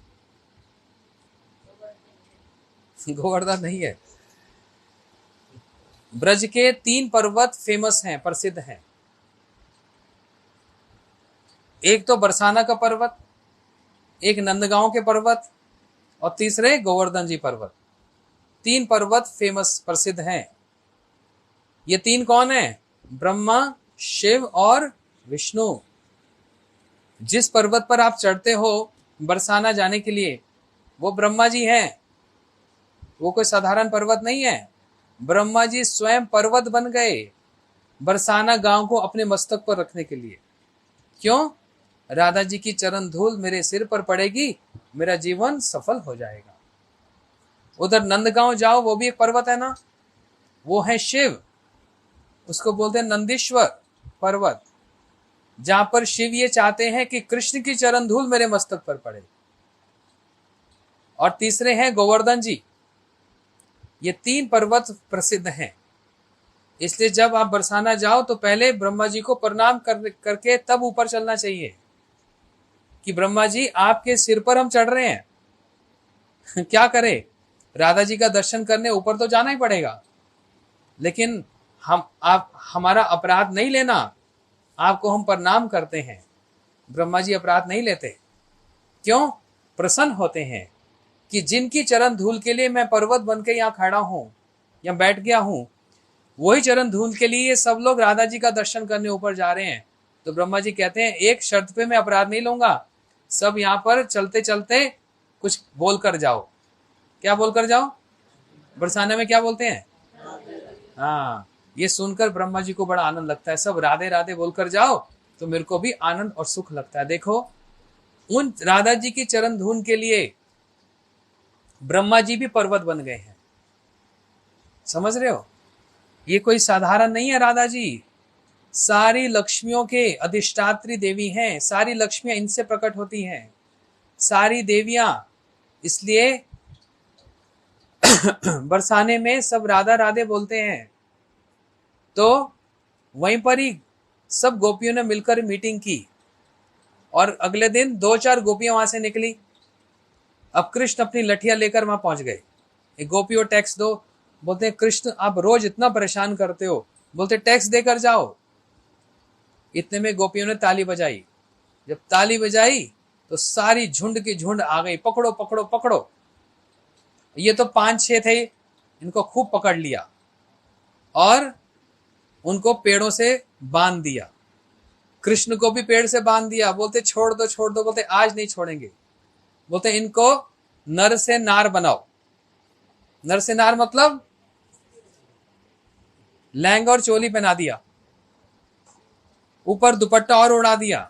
गोवर्धन नहीं है। ब्रज के 3 पर्वत फेमस हैं, प्रसिद्ध हैं। एक तो बरसाना का पर्वत, एक नंदगांव के पर्वत और तीसरे गोवर्धन जी पर्वत। 3 पर्वत फेमस प्रसिद्ध हैं। ये 3 कौन है? ब्रह्मा, शिव और विष्णु। जिस पर्वत पर आप चढ़ते हो बरसाना जाने के लिए, वो ब्रह्मा जी हैं। वो कोई साधारण पर्वत नहीं है। ब्रह्मा जी स्वयं पर्वत बन गए बरसाना गांव को अपने मस्तक पर रखने के लिए। क्यों? राधा जी की चरण धूल मेरे सिर पर पड़ेगी, मेरा जीवन सफल हो जाएगा। उधर नंदगांव जाओ, वो भी एक पर्वत है ना, वो है शिव, उसको बोलते हैं नंदीश्वर पर्वत, जहां पर शिव ये चाहते हैं कि कृष्ण की चरण धूल मेरे मस्तक पर पड़े। और तीसरे हैं गोवर्धन जी। ये 3 पर्वत प्रसिद्ध हैं। इसलिए जब आप बरसाना जाओ तो पहले ब्रह्मा जी को प्रणाम करके तब ऊपर चलना चाहिए कि ब्रह्मा जी आपके सिर पर हम चढ़ रहे हैं। क्या करें? राधा जी का दर्शन करने ऊपर तो जाना ही पड़ेगा, लेकिन आप हमारा अपराध नहीं लेना, आपको हम प्रणाम करते हैं। ब्रह्मा जी अपराध नहीं लेते। क्यों? प्रसन्न होते हैं कि जिनकी चरण धूल के लिए मैं पर्वत बन के यहाँ खड़ा हूं या बैठ गया हूं, वही चरण धूल के लिए सब लोग राधा जी का दर्शन करने ऊपर जा रहे हैं। तो ब्रह्मा जी कहते हैं एक शर्त पे मैं अपराध नहीं लूंगा, सब यहाँ पर चलते चलते कुछ बोल कर जाओ। क्या बोल कर जाओ? बरसाने में क्या बोलते हैं? हाँ, ये सुनकर ब्रह्मा जी को बड़ा आनंद लगता है। सब राधे राधे बोलकर जाओ तो मेरे को भी आनंद और सुख लगता है। देखो, उन राधा जी की चरण धूल के लिए ब्रह्मा जी भी पर्वत बन गए हैं। समझ रहे हो? ये कोई साधारण नहीं है। राधा जी सारी लक्ष्मियों के अधिष्ठात्री देवी हैं, सारी लक्ष्मियां इनसे प्रकट होती हैं, सारी देवियां। इसलिए बरसाने में सब राधा राधे बोलते हैं। तो वहीं पर ही सब गोपियों ने मिलकर मीटिंग की और अगले दिन 2-4 गोपियां वहां से निकली। अब कृष्ण अपनी लठिया लेकर वहां पहुंच गए। एक गोपियों टैक्स दो। बोलते हैं कृष्ण आप रोज इतना परेशान करते हो, बोलते टैक्स देकर जाओ। इतने में गोपियों ने ताली बजाई। जब ताली बजाई तो सारी झुंड की झुंड आ गई, पकड़ो पकड़ो पकड़ो। ये तो 5-6 थे, इनको खूब पकड़ लिया और उनको पेड़ों से बांध दिया। कृष्ण को भी पेड़ से बांध दिया। बोलते छोड़ दो छोड़ दो। बोलते आज नहीं छोड़ेंगे। बोलते इनको नर से नार बनाओ, नरसिनार मतलब लहंगा और चोली पहना दिया, ऊपर दुपट्टा और उड़ा दिया,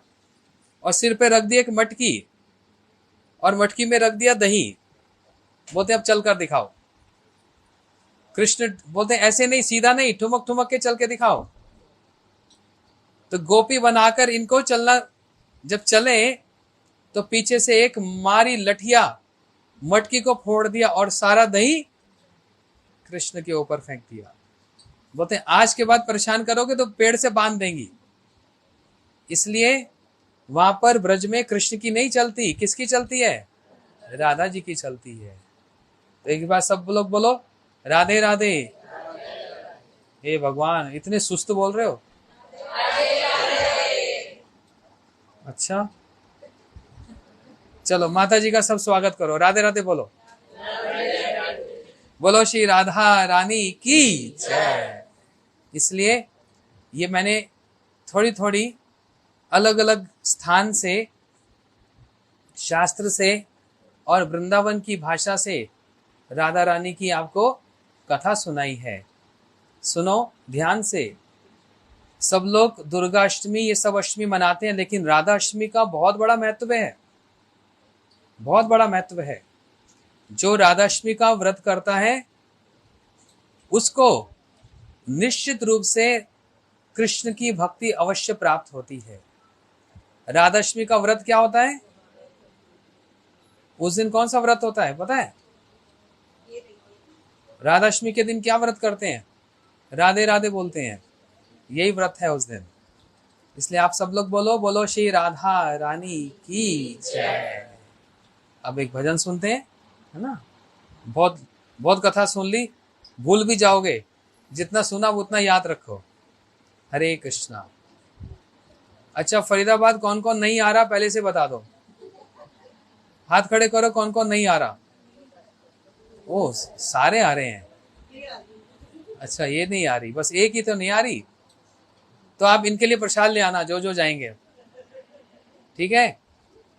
और सिर पे रख दिया एक मटकी, और मटकी में रख दिया दही। बोलते अब चल कर दिखाओ। कृष्ण बोलते ऐसे नहीं, सीधा नहीं, ठुमक ठुमक के चल के दिखाओ। तो गोपी बनाकर इनको चलना, जब चले तो पीछे से एक मारी लठिया, मटकी को फोड़ दिया और सारा दही कृष्ण के ऊपर फेंक दिया। बोलते आज के बाद परेशान करोगे तो पेड़ से बांध देंगी। इसलिए वहां पर ब्रज में कृष्ण की नहीं चलती, किसकी चलती है? राधा जी की चलती है। तो एक बार सब लोग बोलो राधे राधे। हे भगवान, इतने सुस्त बोल रहे हो। अच्छा, चलो माता जी का सब स्वागत करो, राधे राधे बोलो। बोलो श्री राधा रानी की जय। इसलिए ये मैंने थोड़ी थोड़ी अलग अलग स्थान से, शास्त्र से और वृंदावन की भाषा से राधा रानी की आपको कथा सुनाई है। सुनो ध्यान से। सब लोग दुर्गा अष्टमी ये सब अष्टमी मनाते हैं, लेकिन राधा अष्टमी का बहुत बड़ा महत्व है, बहुत बड़ा महत्व है। जो राधा अष्टमी का व्रत करता है उसको निश्चित रूप से कृष्ण की भक्ति अवश्य प्राप्त होती है। राधा अष्टमी का व्रत क्या होता है? उस दिन कौन सा व्रत होता है पता है? राधा अष्टमी के दिन क्या व्रत करते हैं? राधे राधे बोलते हैं, यही व्रत है उस दिन। इसलिए आप सब लोग बोलो, बोलो श्री राधा रानी की जय। अब एक भजन सुनते हैं, है ना। बहुत बहुत कथा सुन ली, भूल भी जाओगे, जितना सुना उतना याद रखो। हरे कृष्णा। अच्छा, फरीदाबाद कौन कौन नहीं आ रहा पहले से बता दो, हाथ खड़े करो कौन कौन नहीं आ रहा। ओ सारे आ रहे हैं। अच्छा ये नहीं आ रही, बस एक ही तो नहीं आ रही। तो आप इनके लिए प्रसाद ले आना जो जो जाएंगे, ठीक है।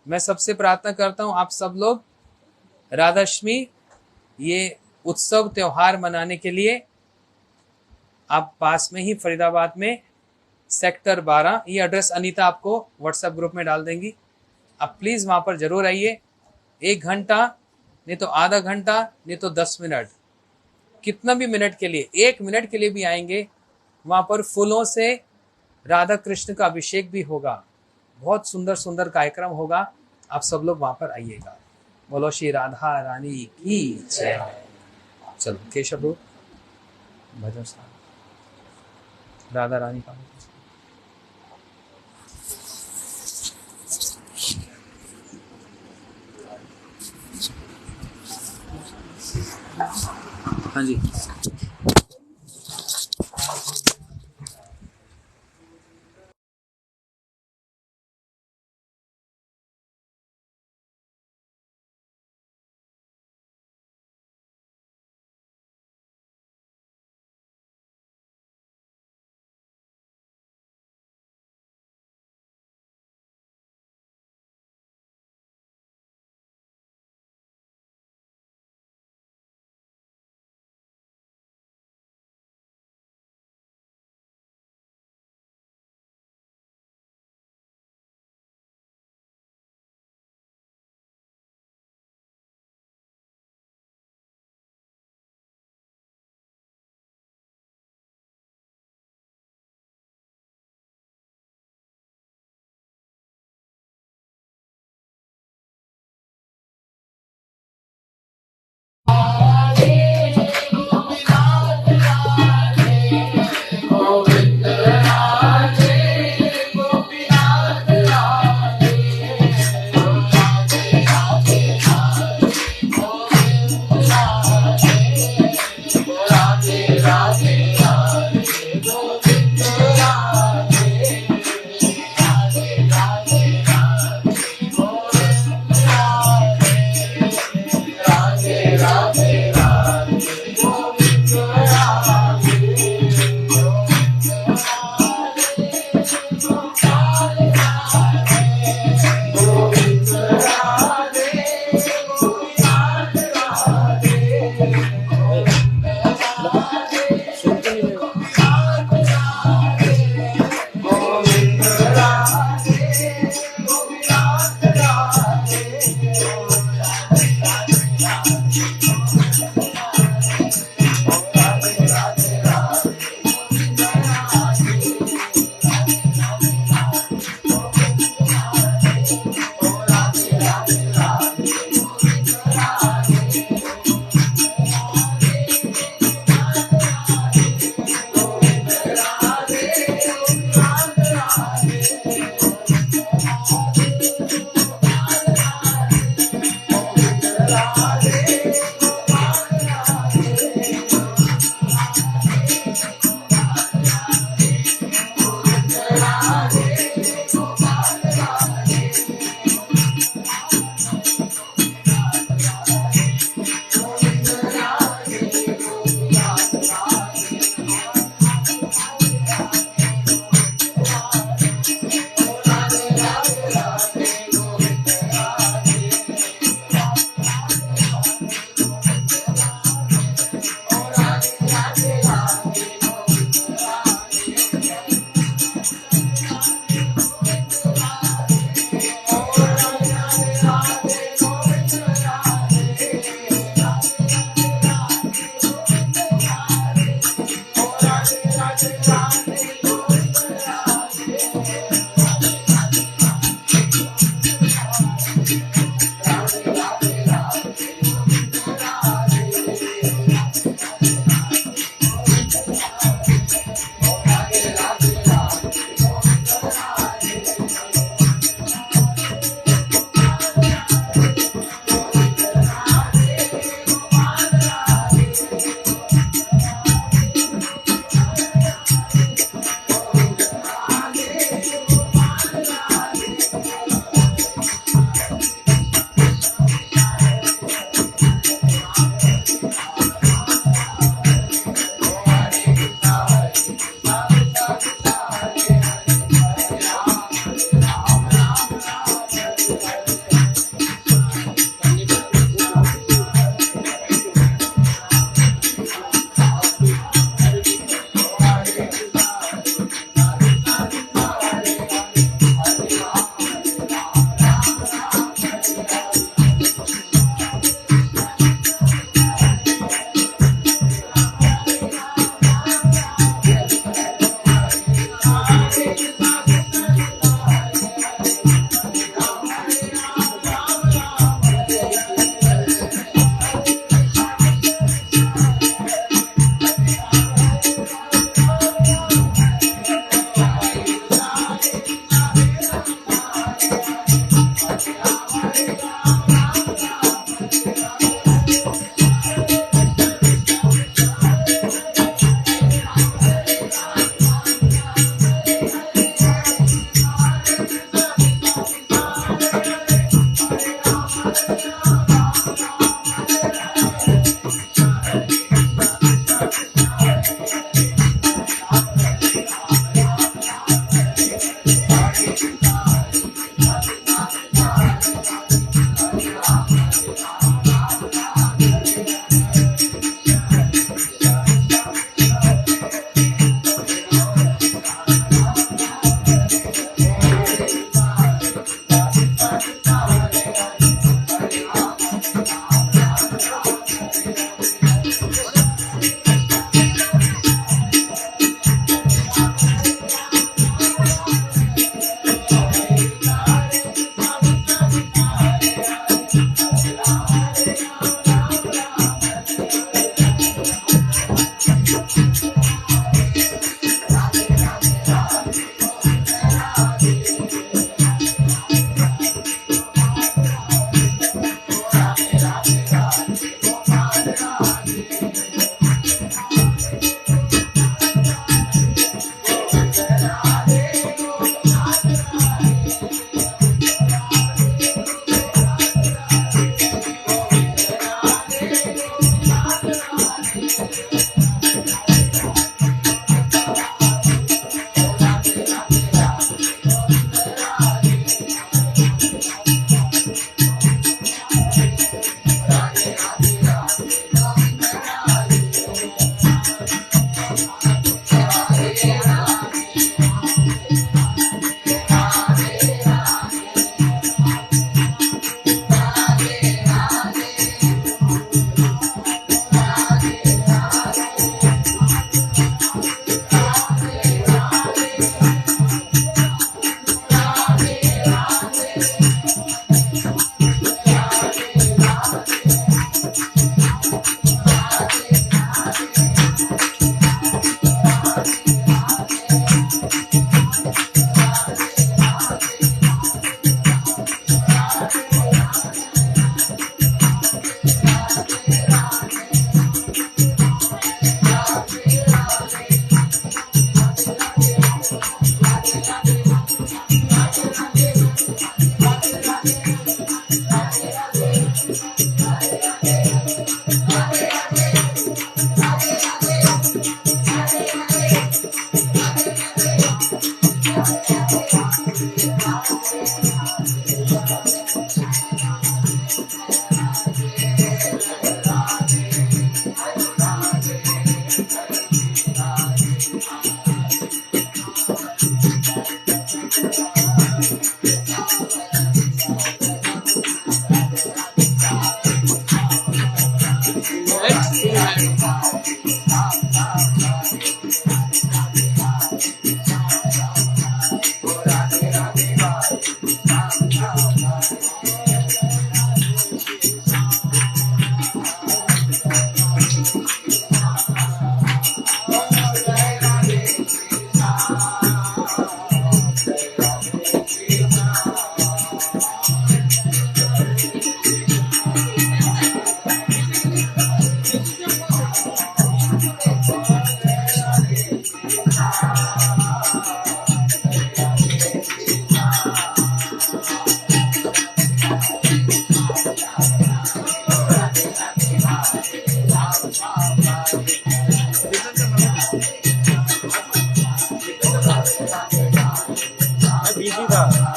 मैं सबसे प्रार्थना करता हूं आप सब लोग राधाष्टमी ये उत्सव त्योहार मनाने के लिए आप पास में ही फरीदाबाद में सेक्टर 12, ये एड्रेस अनीता आपको व्हाट्सएप ग्रुप में डाल देंगी। आप प्लीज वहां पर जरूर आइए। 1 घंटा नहीं तो आधा घंटा नहीं तो 10 मिनट, कितना भी मिनट के लिए, 1 मिनट के लिए भी आएंगे। वहां पर फूलों से राधा कृष्ण का अभिषेक भी होगा, बहुत सुंदर सुंदर कार्यक्रम होगा। आप सब लोग वहां पर आइएगा। बोलो श्री राधा रानी की जय। चलो केशव भजन राधा रानी का। हाँ जी।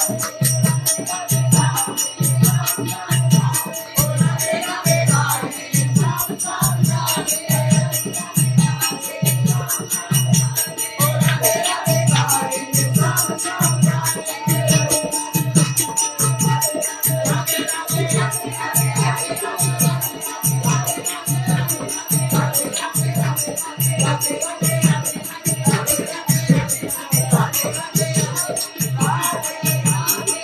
Thank you.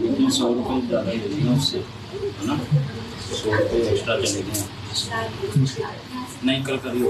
लेकिन 100 रुपये ज़्यादा ही देती हैं उससे, है ना? 100 रुपये एक्स्ट्रा चले गए। नहीं, कल करियो।